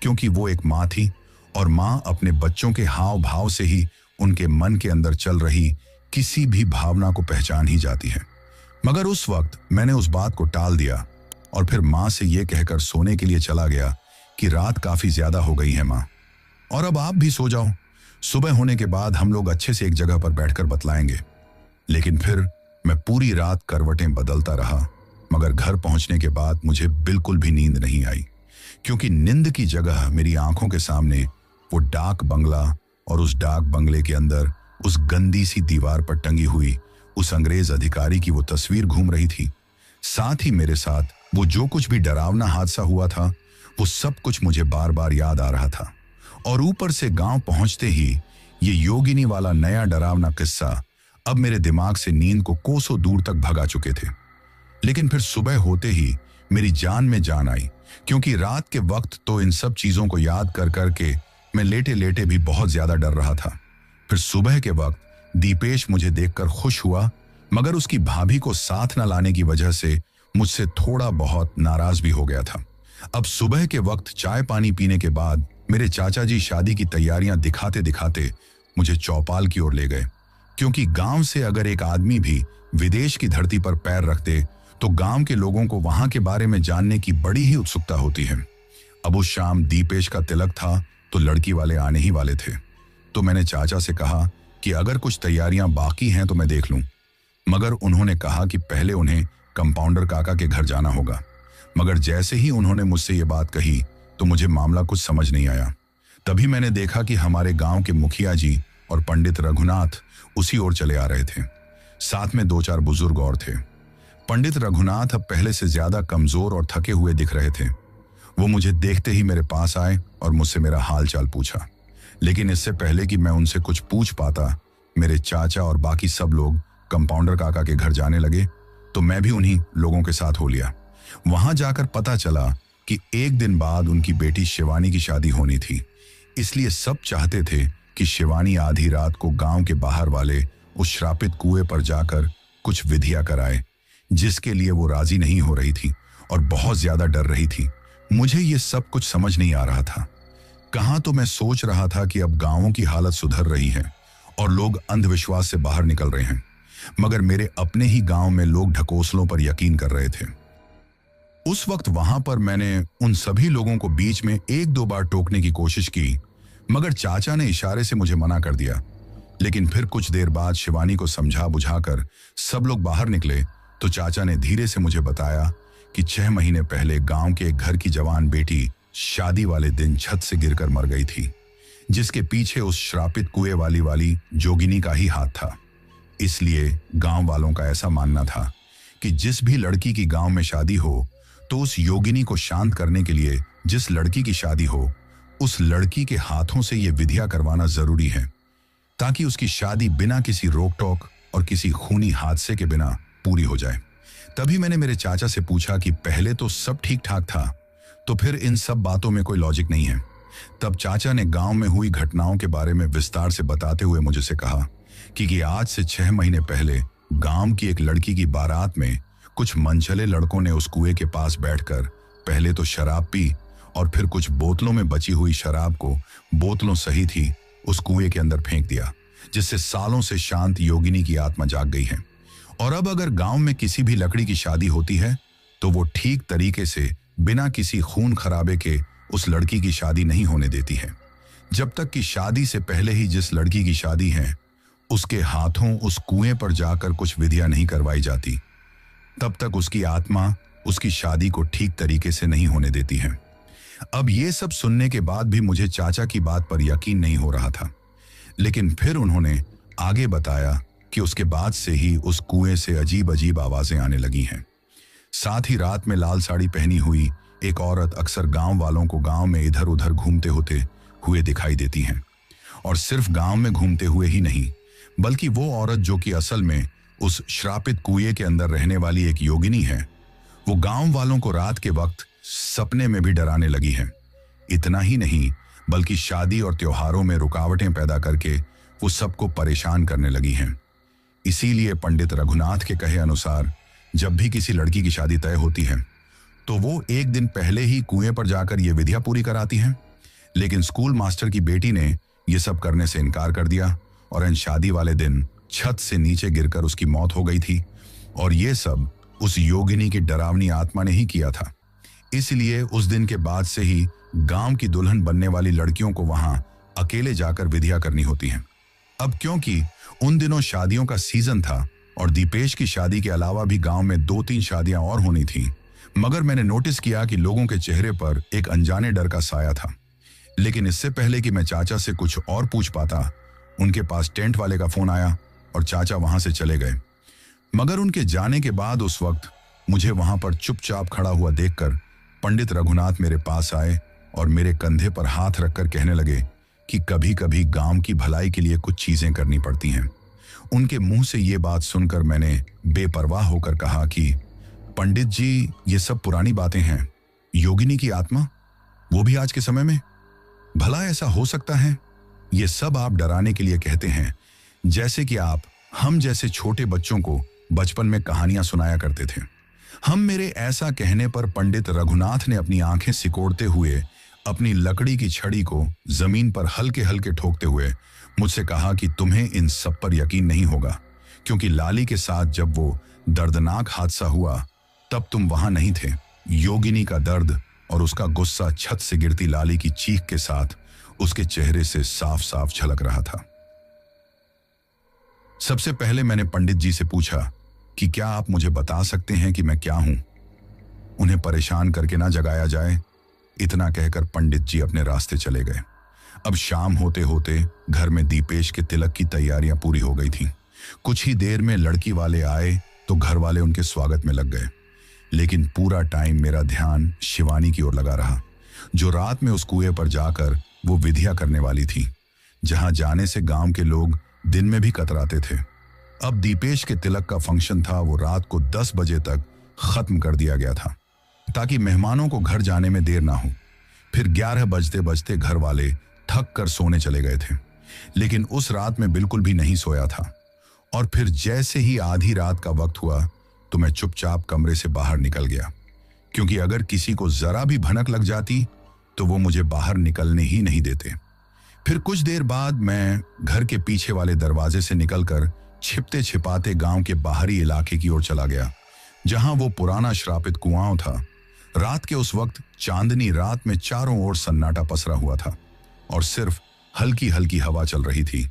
क्योंकि वो एक माँ थी और माँ अपने बच्चों के हाव भाव से ही उनके मन के अंदर चल रही किसी भी भावना को पहचान ही जाती है। मगर उस वक्त मैंने उस बात को टाल दिया और फिर माँ से ये कहकर सोने के लिए चला गया कि रात काफी ज्यादा हो गई है माँ, और अब आप भी सो जाओ, सुबह होने के बाद हम लोग अच्छे से एक जगह पर बैठकर बतलाएंगे। लेकिन फिर मैं पूरी रात करवटें बदलता रहा, मगर घर पहुंचने के बाद मुझे बिल्कुल भी नींद नहीं आई, क्योंकि नींद की जगह मेरी आंखों के सामने वो डाक बंगला और उस डाक बंगले के अंदर उस गंदी सी दीवार पर टंगी हुई उस अंग्रेज अधिकारी की वो तस्वीर घूम रही थी। साथ ही मेरे साथ वो जो कुछ भी डरावना हादसा हुआ था वो सब कुछ मुझे बार बार याद आ रहा था। और ऊपर से गांव पहुंचते ही ये योगिनी वाला नया डरावना किस्सा अब मेरे दिमाग से नींद को कोसों दूर तक भगा चुके थे। लेकिन फिर सुबह होते ही मेरी जान में जान आई, क्योंकि रात के वक्त तो इन सब चीजों को याद कर करके मैं लेटे लेटे भी बहुत ज्यादा डर रहा था। फिर सुबह के वक्त दीपेश मुझे देखकर खुश हुआ, मगर उसकी भाभी को साथ न लाने की वजह से मुझसे थोड़ा बहुत नाराज भी हो गया था। अब सुबह के वक्त चाय पानी पीने के बाद मेरे चाचा जी शादी की तैयारियां दिखाते दिखाते मुझे चौपाल की ओर ले गए, क्योंकि गांव से अगर एक आदमी भी विदेश की धरती पर पैर रखते तो गांव के लोगों को वहां के बारे में जानने की बड़ी ही उत्सुकता होती है। अब उस शाम दीपेश का तिलक था तो लड़की वाले आने ही वाले थे, तो मैंने चाचा से कहा कि अगर कुछ तैयारियां बाकी हैं तो मैं देख लूं, मगर उन्होंने कहा कि पहले उन्हें कंपाउंडर काका के घर जाना होगा। मगर जैसे ही उन्होंने मुझसे ये बात कही तो मुझे मामला कुछ समझ नहीं आया। तभी मैंने देखा कि हमारे गांव के मुखिया जी और पंडित रघुनाथ उसी ओर चले आ रहे थे। साथ में 2-4 बुजुर्ग और थे। पंडित रघुनाथ अब पहले से ज्यादा कमजोर और थके हुए दिख रहे थे। वो मुझे देखते ही मेरे पास आए और मुझसे मेरा हाल चाल पूछा, लेकिन इससे पहले कि मैं उनसे कुछ पूछ पाता मेरे चाचा और बाकी सब लोग कंपाउंडर काका के घर जाने लगे, तो मैं भी उन्हीं लोगों के साथ हो लिया। वहां जाकर पता चला कि एक दिन बाद उनकी बेटी शिवानी की शादी होनी थी, इसलिए सब चाहते थे कि शिवानी आधी रात को गांव के बाहर वाले उस श्रापित कुएं पर जाकर कुछ विधियां कराए, जिसके लिए वो राजी नहीं हो रही थी और बहुत ज्यादा डर रही थी। मुझे ये सब कुछ समझ नहीं आ रहा था। कहां तो मैं सोच रहा था कि अब गांवों की हालत सुधर रही है और लोग अंधविश्वास से बाहर निकल रहे हैं, मगर मेरे अपने ही गांव में लोग ढकोसलों पर यकीन कर रहे थे। उस वक्त वहां पर मैंने उन सभी लोगों को बीच में 1-2 बार टोकने की कोशिश की, मगर चाचा ने इशारे से मुझे मना कर दिया। लेकिन फिर कुछ देर बाद शिवानी को समझा बुझाकर सब लोग बाहर निकले तो चाचा ने धीरे से मुझे बताया कि 6 महीने पहले गांव के एक घर की जवान बेटी शादी वाले दिन छत से गिरकर मर गई थी, जिसके पीछे उस श्रापित कुएं वाली जोगिनी का ही हाथ था। इसलिए गांव वालों का ऐसा मानना था कि जिस भी लड़की की गांव में शादी हो तो उस योगिनी को शांत करने के लिए जिस लड़की की शादी हो उस लड़की के हाथों से ये विधियां करवाना जरूरी है, ताकि उसकी शादी बिना किसी रोक टोक और किसी खूनी हादसे के बिना पूरी हो जाए। तभी मैंने मेरे चाचा से पूछा कि पहले तो सब ठीक ठाक था, तो फिर इन सब बातों में कोई लॉजिक नहीं है। तब चाचा ने गांव में हुई घटनाओं के बारे में विस्तार से बताते हुए मुझसे कहा कि आज से 6 महीने पहले गांव की एक लड़की की बारात में कुछ मनचले लड़कों ने उस कुएं के पास बैठकर पहले तो शराब पी और फिर कुछ बोतलों में बची हुई शराब को बोतलों सहित ही उस कुएं के अंदर फेंक दिया, जिससे सालों से शांत योगिनी की आत्मा जाग गई है। और अब अगर गांव में किसी भी लकड़ी की शादी होती है तो वो ठीक तरीके से बिना किसी खून खराबे के उस लड़की की शादी नहीं होने देती है। जब तक कि शादी से पहले ही जिस लड़की की शादी है उसके हाथों उस कुएं पर जाकर कुछ विधियां नहीं करवाई जाती, तब तक उसकी आत्मा उसकी शादी को ठीक तरीके से नहीं होने देती है। अब ये सब सुनने के बाद भी मुझे चाचा की बात पर यकीन नहीं हो रहा था, लेकिन फिर उन्होंने आगे बताया कि उसके बाद से ही उस कुएं से अजीब अजीब आवाजें आने लगी हैं। साथ ही रात में लाल साड़ी पहनी हुई एक औरत अक्सर गांव वालों को गांव में इधर उधर घूमते होते हुए दिखाई देती हैं। और सिर्फ गांव में घूमते हुए ही नहीं, बल्कि वो औरत जो कि असल में उस श्रापित कुएं के अंदर रहने वाली एक योगिनी है, वो गांव वालों को रात के वक्त सपने में भी डराने लगी है। इतना ही नहीं, बल्कि शादी और त्योहारों में रुकावटें पैदा करके वो सबको परेशान करने लगी हैं। इसीलिए पंडित रघुनाथ के कहे अनुसार जब भी किसी लड़की की शादी तय होती है तो वो एक दिन पहले ही कुएं पर जाकर ये विधियां पूरी कराती हैं। लेकिन स्कूल मास्टर की बेटी ने ये सब करने से इनकार कर दिया और इन शादी वाले दिन छत से नीचे गिरकर उसकी मौत हो गई थी। और ये सब उस योगिनी की डरावनी आत्मा ने ही किया था। इसलिए उस दिन के बाद से ही गांव की दुल्हन बनने वाली लड़कियों को वहां अकेले जाकर विधियां करनी होती हैं। अब क्योंकि उन दिनों शादियों का सीजन था और दीपेश की शादी के अलावा भी गांव में 2-3 शादियां और होनी थी, मगर मैंने नोटिस किया कि लोगों के चेहरे पर एक अनजाने डर का साया था। लेकिन इससे पहले कि मैं चाचा से कुछ और पूछ पाता, उनके पास टेंट वाले का फोन आया और चाचा वहां से चले गए। मगर उनके जाने के बाद उस वक्त मुझे वहां पर चुपचाप खड़ा हुआ देखकर पंडित रघुनाथ मेरे पास आए और मेरे कंधे पर हाथ रखकर कहने लगे कि कभी कभी गांव की भलाई के लिए कुछ चीजें करनी पड़ती हैं। उनके मुंह से ये बात सुनकर मैंने बेपरवाह होकर कहा कि पंडित जी, ये सब पुरानी बातें हैं। योगिनी की आत्मा, वो भी आज के समय में? भला ऐसा हो सकता है? ये सब आप डराने के लिए कहते हैं, जैसे कि आप हम जैसे छोटे बच्चों को बचपन में कहानियां सुनाया करते थे। हम मेरे ऐसा कहने पर पंडित रघुनाथ ने अपनी आंखें सिकोड़ते हुए अपनी लकड़ी की छड़ी को जमीन पर हल्के हल्के ठोकते हुए मुझसे कहा कि तुम्हें इन सब पर यकीन नहीं होगा, क्योंकि लाली के साथ जब वो दर्दनाक हादसा हुआ तब तुम वहां नहीं थे। योगिनी का दर्द और उसका गुस्सा छत से गिरती लाली की चीख के साथ उसके चेहरे से साफ साफ झलक रहा था। सबसे पहले मैंने पंडित जी से पूछा कि क्या आप मुझे बता सकते हैं कि मैं क्या हूं? उन्हें परेशान करके ना जगाया जाए। इतना कहकर पंडित जी अपने रास्ते चले गए। अब शाम होते होते घर में दीपेश के तिलक की तैयारियां पूरी हो गई थीं। कुछ ही देर में लड़की वाले आए तो घर वाले उनके स्वागत में लग गए। लेकिन पूरा टाइम मेरा ध्यान शिवानी की ओर लगा रहा, जो रात में उस कुएं पर जाकर वो विधियां करने वाली थी, जहां जाने से गांव के लोग दिन में भी कतराते थे। अब दीपेश के तिलक का फंक्शन था, वो रात को 10 बजे तक खत्म कर दिया गया था ताकि मेहमानों को घर जाने में देर ना हो। फिर 11 बजते बजते घर वाले थक कर सोने चले गए थे, लेकिन उस रात में बिल्कुल भी नहीं सोया था। और फिर जैसे ही आधी रात का वक्त हुआ तो मैं चुपचाप कमरे से बाहर निकल गया, क्योंकि अगर किसी को जरा भी भनक लग जाती तो वो मुझे बाहर निकलने ही नहीं देते। फिर कुछ देर बाद मैं घर के पीछे वाले दरवाजे से निकलकर छिपते छिपाते गांव के बाहरी इलाके की ओर चला गया, जहां वो पुराना श्रापित कुआं था। रात के उस वक्त चांदनी रात में चारों ओर सन्नाटा पसरा हुआ था और सिर्फ हल्की हल्की हवा चल रही थी।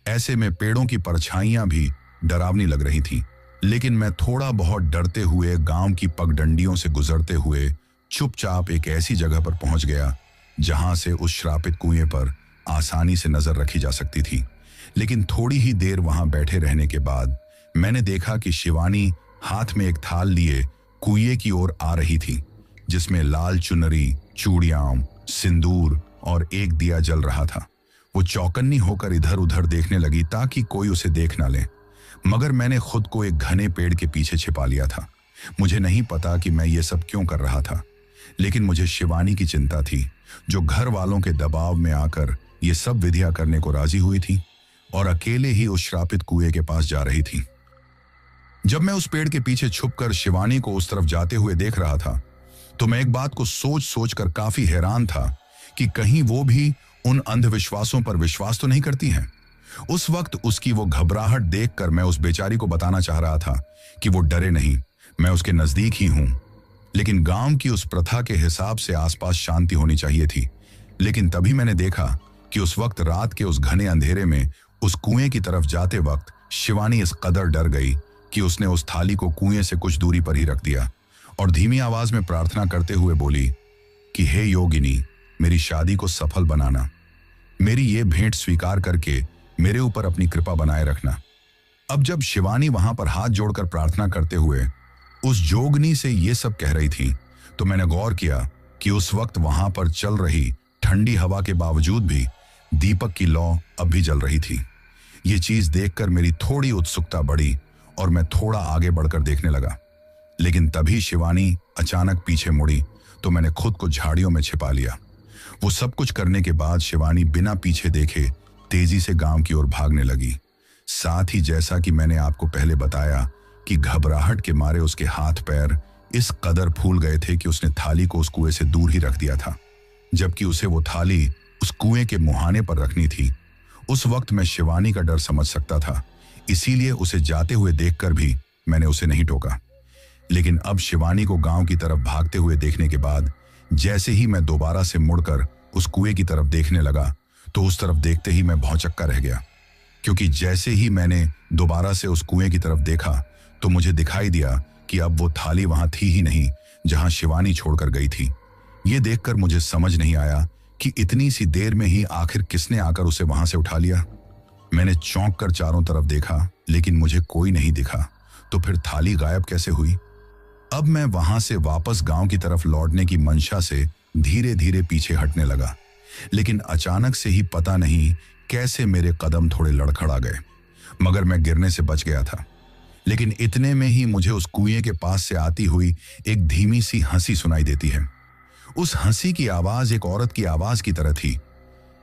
ऐसे में पेड़ों की परछाइयां भी डरावनी लग रही थीं। लेकिन मैं थोड़ा बहुत डरते हुए गांव की पगडंडियों से गुजरते हुए चुपचाप एक ऐसी जगह पर पहुंच गया जहां से उस श्रापित कुएं पर आसानी से नजर रखी जा सकती थी। लेकिन थोड़ी ही देर वहां बैठे रहने के बाद मैंने देखा कि शिवानी हाथ में एक थाल लिए कुएं की ओर आ रही थी, जिसमें लाल चुनरी, चूड़ियां, सिंदूर और एक दिया जल रहा था। वो चौकन्नी होकर इधर उधर देखने लगी ताकि कोई उसे देख ना ले, मगर मैंने खुद को एक घने पेड़ के पीछे छिपा लिया था। मुझे नहीं पता कि मैं ये सब क्यों कर रहा था, लेकिन मुझे शिवानी की चिंता थी, जो घर वालों के दबाव में आकर ये सब विधियां करने को राजी हुई थी और अकेले ही उस श्रापित कुएं के पास जा रही थी। जब मैं उस पेड़ के पीछे छुपकर शिवानी को उस तरफ जाते हुए देख रहा था, तो मैं एक बात को सोच सोच कर काफी हैरान था कि कहीं वो भी उन अंधविश्वासों पर विश्वास तो नहीं करती हैं। उस वक्त उसकी वो घबराहट देखकर मैं उस बेचारी को बताना चाह रहा था कि वो डरे नहीं, मैं उसके नजदीक ही हूं। लेकिन गांव की उस प्रथा के हिसाब से आसपास शांति होनी चाहिए थी। लेकिन तभी मैंने देखा कि उस वक्त रात के उस घने अंधेरे में उस कुएं की तरफ जाते वक्त शिवानी इस कदर डर गई कि उसने उस थाली को कुएं से कुछ दूरी पर ही रख दिया और धीमी आवाज में प्रार्थना करते हुए बोली कि हे योगिनी, मेरी शादी को सफल बनाना, मेरी ये भेंट स्वीकार करके मेरे ऊपर अपनी कृपा बनाए रखना। अब जब शिवानी वहां पर हाथ जोड़कर प्रार्थना करते हुए उस जोगनी से ये सब कह रही थी, तो मैंने गौर किया कि उस वक्त वहां पर चल रही ठंडी हवा के बावजूद भी दीपक की लौ अब भी जल रही थी। ये चीज देखकर मेरी थोड़ी उत्सुकता बढ़ी और मैं थोड़ा आगे बढ़कर देखने लगा। लेकिन तभी शिवानी अचानक पीछे मुड़ी तो मैंने खुद को झाड़ियों में छिपा लिया। वो सब कुछ करने के बाद शिवानी बिना पीछे देखे तेजी से गांव की ओर भागने लगी। साथ ही जैसा कि मैंने आपको पहले बताया कि घबराहट के मारे उसके हाथ पैर इस कदर फूल गए थे कि उसने थाली को उस कुएं से दूर ही रख दिया था, जबकि उसे वो थाली उस कुएं के मुहाने पर रखनी थी। उस वक्त मैं शिवानी का डर समझ सकता था, इसीलिए उसे जाते हुए देखकर भी मैंने उसे नहीं टोका। लेकिन अब शिवानी को गांव की तरफ भागते हुए देखने के बाद जैसे ही मैं दोबारा से मुड़कर उस कुएं की तरफ देखने लगा, तो उस तरफ देखते ही मैं भौंचक्का रह गया, क्योंकि जैसे ही मैंने दोबारा से उस कुएं की तरफ देखा तो मुझे दिखाई दिया कि अब वो थाली वहां थी ही नहीं जहां शिवानी छोड़कर गई थी। ये देखकर मुझे समझ नहीं आया कि इतनी सी देर में ही आखिर किसने आकर उसे वहां से उठा लिया। मैंने चौंक कर चारों तरफ देखा, लेकिन मुझे कोई नहीं दिखा। तो फिर थाली गायब कैसे हुई? अब मैं वहां से वापस गांव की तरफ लौटने की मंशा से धीरे धीरे पीछे हटने लगा, लेकिन अचानक से ही पता नहीं कैसे मेरे कदम थोड़े लड़खड़ा गए, मगर मैं गिरने से बच गया था। लेकिन इतने में ही मुझे उस कुएं के पास से आती हुई एक धीमी सी हंसी सुनाई देती है। उस हंसी की आवाज एक औरत की आवाज की तरह थी,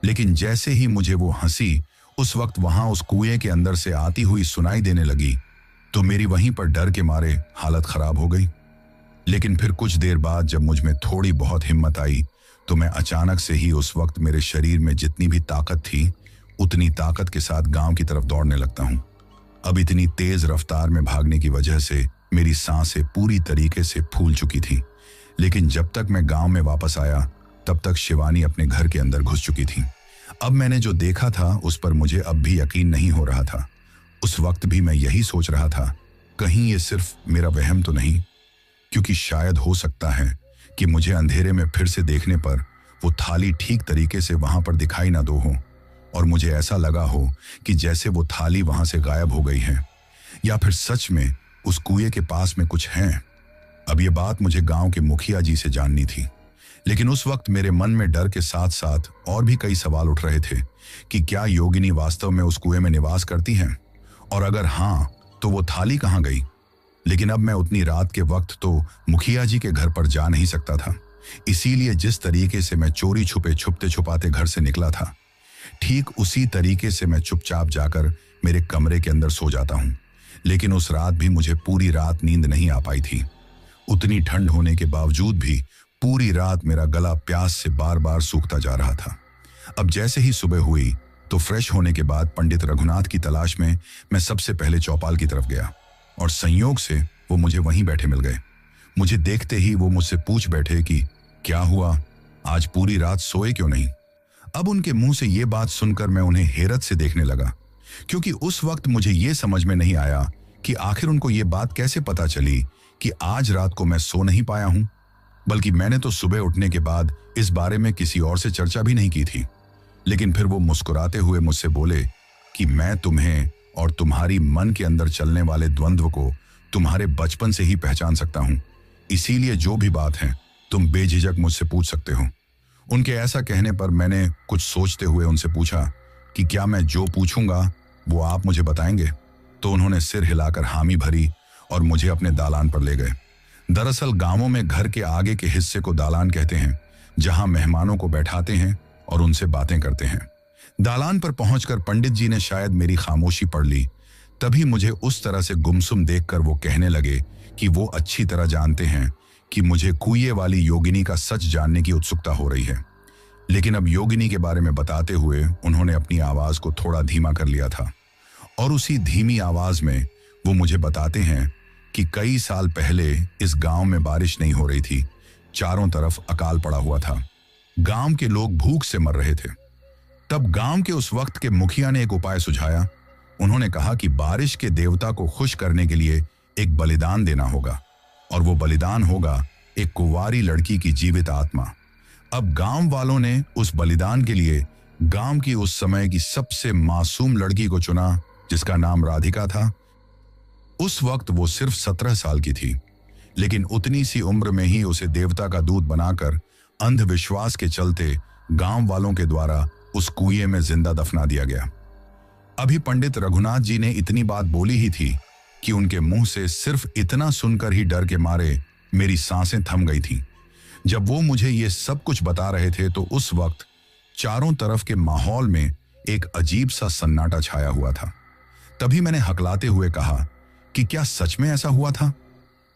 लेकिन जैसे ही मुझे वो हंसी उस वक्त वहां उस कुएं के अंदर से आती हुई सुनाई देने लगी, तो मेरी वहीं पर डर के मारे हालत खराब हो गई। लेकिन फिर कुछ देर बाद जब मुझ में थोड़ी बहुत हिम्मत आई, तो मैं अचानक से ही उस वक्त मेरे शरीर में जितनी भी ताकत थी उतनी ताकत के साथ गांव की तरफ दौड़ने लगता हूं। अब इतनी तेज रफ्तार में भागने की वजह से मेरी सांसें पूरी तरीके से फूल चुकी थी। लेकिन जब तक मैं गांव में वापस आया तब तक शिवानी अपने घर के अंदर घुस चुकी थी। अब मैंने जो देखा था उस पर मुझे अब भी यकीन नहीं हो रहा था। उस वक्त भी मैं यही सोच रहा था, कहीं ये सिर्फ मेरा वहम तो नहीं, क्योंकि शायद हो सकता है कि मुझे अंधेरे में फिर से देखने पर वो थाली ठीक तरीके से वहां पर दिखाई ना दो हो और मुझे ऐसा लगा हो कि जैसे वो थाली वहां से गायब हो गई है, या फिर सच में उस कुएं के पास में कुछ है। अब ये बात मुझे गांव के मुखिया जी से जाननी थी, लेकिन उस वक्त मेरे मन में डर के साथ साथ और भी कई सवाल उठ रहे थे कि क्या योगिनी वास्तव में उस कुएं में निवास करती हैं, और अगर हाँ तो वो थाली कहाँ गई। लेकिन अब मैं उतनी रात के वक्त तो मुखिया जी के घर पर जा नहीं सकता था, इसीलिए जिस तरीके से मैं चोरी छुपे छुपते छुपाते घर से निकला था, ठीक उसी तरीके से मैं चुपचाप जाकर मेरे कमरे के अंदर सो जाता हूं। लेकिन उस रात भी मुझे पूरी रात नींद नहीं आ पाई थी। उतनी ठंड होने के बावजूद भी पूरी रात मेरा गला प्यास से बार बार सूखता जा रहा था। अब जैसे ही सुबह हुई तो फ्रेश होने के बाद पंडित रघुनाथ की तलाश में मैं सबसे पहले चौपाल की तरफ गया, और संयोग से वो मुझे वहीं बैठे मिल गए। मुझे देखते ही वो मुझसे पूछ बैठे कि क्या हुआ, आज पूरी रात सोए क्यों नहीं। अब उनके मुंह से ये बात सुनकर मैं उन्हें हैरत से देखने लगा, क्योंकि उस वक्त मुझे ये समझ में नहीं आया कि आखिर उनको ये बात कैसे पता चली कि आज रात को मैं सो नहीं पाया हूं। बल्कि मैंने तो सुबह उठने के बाद इस बारे में किसी और से चर्चा भी नहीं की थी। लेकिन फिर वो मुस्कुराते हुए मुझसे बोले कि मैं तुम्हें और तुम्हारी मन के अंदर चलने वाले द्वंद्व को तुम्हारे बचपन से ही पहचान सकता हूं, इसीलिए जो भी बात है तुम बेझिझक मुझसे पूछ सकते हो। उनके ऐसा कहने पर मैंने कुछ सोचते हुए उनसे पूछा कि क्या मैं जो पूछूंगा वो आप मुझे बताएंगे। तो उन्होंने सिर हिलाकर हामी भरी और मुझे अपने दालान पर ले गए। दरअसल गांवों में घर के आगे के हिस्से को दालान कहते हैं, जहां मेहमानों को बैठाते हैं और उनसे बातें करते हैं। दालान पर पहुंचकर पंडित जी ने शायद मेरी खामोशी पढ़ ली, तभी मुझे उस तरह से गुमसुम देखकर वो कहने लगे कि वो अच्छी तरह जानते हैं कि मुझे कुएं वाली योगिनी का सच जानने की उत्सुकता हो रही है। लेकिन अब योगिनी के बारे में बताते हुए उन्होंने अपनी आवाज को थोड़ा धीमा कर लिया था और उसी धीमी आवाज में वो मुझे बताते हैं कि कई साल पहले इस गांव में बारिश नहीं हो रही थी, चारों तरफ अकाल पड़ा हुआ था, गांव के लोग भूख से मर रहे थे। तब गांव के उस वक्त के मुखिया ने एक उपाय सुझाया। उन्होंने कहा कि बारिश के देवता को खुश करने के लिए एक बलिदान देना होगा, और वो बलिदान होगा एक कुंवारी लड़की की जीवित आत्मा। अब गांव वालों ने उस बलिदान के लिए गांव की उस समय की सबसे मासूम लड़की को चुना, जिसका नाम राधिका था। उस वक्त वो सिर्फ 17 साल की थी, लेकिन उतनी सी उम्र में ही उसे देवता का दूत बनाकर अंधविश्वास के चलते गांव वालों के द्वारा उस कुएं में जिंदा दफना दिया गया। अभी पंडित रघुनाथ जी ने इतनी बात बोली ही थी कि उनके मुंह से सिर्फ इतना सुनकर ही डर के मारे मेरी सांसें थम गई थीं। जब वो मुझे ये सब कुछ बता रहे थे तो उस वक्त चारों तरफ के माहौल में एक अजीब सा सन्नाटा छाया हुआ था। तभी मैंने हकलाते हुए कहा कि क्या सच में ऐसा हुआ था?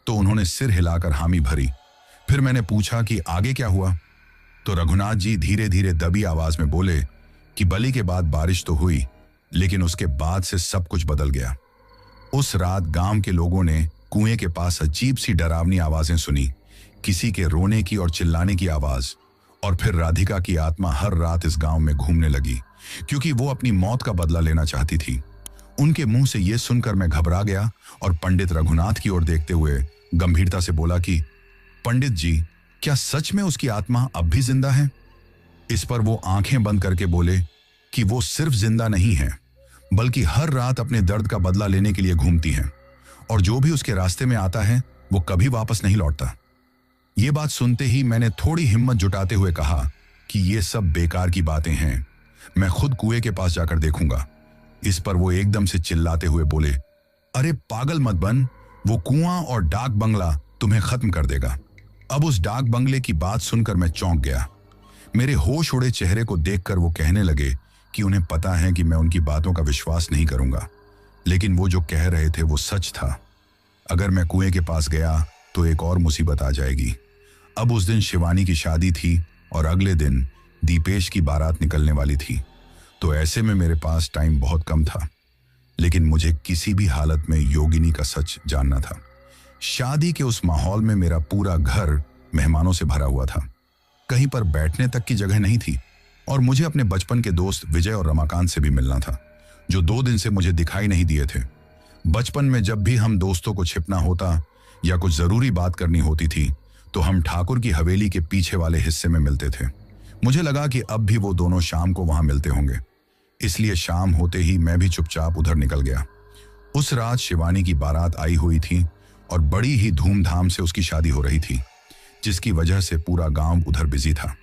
तो उन्होंने सिर हिलाकर हामी भरी। फिर मैंने पूछा कि आगे क्या हुआ? तो रघुनाथ जी धीरे धीरे दबी आवाज में बोले कि बलि के बाद बारिश तो हुई, लेकिन उसके बाद से सब कुछ बदल गया। उस रात गांव के लोगों ने कुएं के पास अजीब सी डरावनी आवाजें सुनी, किसी के रोने की और चिल्लाने की आवाज। और फिर राधिका की आत्मा हर रात इस गांव में घूमने लगी, क्योंकि वो अपनी मौत का बदला लेना चाहती थी। उनके मुंह से यह सुनकर मैं घबरा गया और पंडित रघुनाथ की ओर देखते हुए गंभीरता से बोला कि पंडित जी, क्या सच में उसकी आत्मा अब भी जिंदा है? इस पर वो आंखें बंद करके बोले कि वो सिर्फ जिंदा नहीं है, बल्कि हर रात अपने दर्द का बदला लेने के लिए घूमती है, और जो भी उसके रास्ते में आता है वो कभी वापस नहीं लौटता। ये बात सुनते ही मैंने थोड़ी हिम्मत जुटाते हुए कहा कि ये सब बेकार की बातें हैं, मैं खुद कुएं के पास जाकर देखूंगा। इस पर वो एकदम से चिल्लाते हुए बोले, अरे पागल मत बन, वो कुआं और डाक बंगला तुम्हें खत्म कर देगा। अब उस डाक बंगले की बात सुनकर मैं चौंक गया। मेरे होश उड़े चेहरे को देखकर वो कहने लगे कि उन्हें पता है कि मैं उनकी बातों का विश्वास नहीं करूंगा, लेकिन वो जो कह रहे थे वो सच था। अगर मैं कुएं के पास गया तो एक और मुसीबत आ जाएगी। अब उस दिन शिवानी की शादी थी और अगले दिन दीपेश की बारात निकलने वाली थी, तो ऐसे में मेरे पास टाइम बहुत कम था, लेकिन मुझे किसी भी हालत में योगिनी का सच जानना था। शादी के उस माहौल में मेरा पूरा घर मेहमानों से भरा हुआ था, कहीं पर बैठने तक की जगह नहीं थी, और मुझे अपने बचपन के दोस्त विजय और रमाकांत से भी मिलना था, जो 2 दिन से मुझे दिखाई नहीं दिए थे। बचपन में जब भी हम दोस्तों को छिपना होता या कुछ जरूरी बात करनी होती थी तो हम ठाकुर की हवेली के पीछे वाले हिस्से में मिलते थे। मुझे लगा कि अब भी वो दोनों शाम को वहां मिलते होंगे, इसलिए शाम होते ही मैं भी चुपचाप उधर निकल गया। उस रात शिवानी की बारात आई हुई थी और बड़ी ही धूमधाम से उसकी शादी हो रही थी, जिसकी वजह से पूरा गांव उधर बिजी था।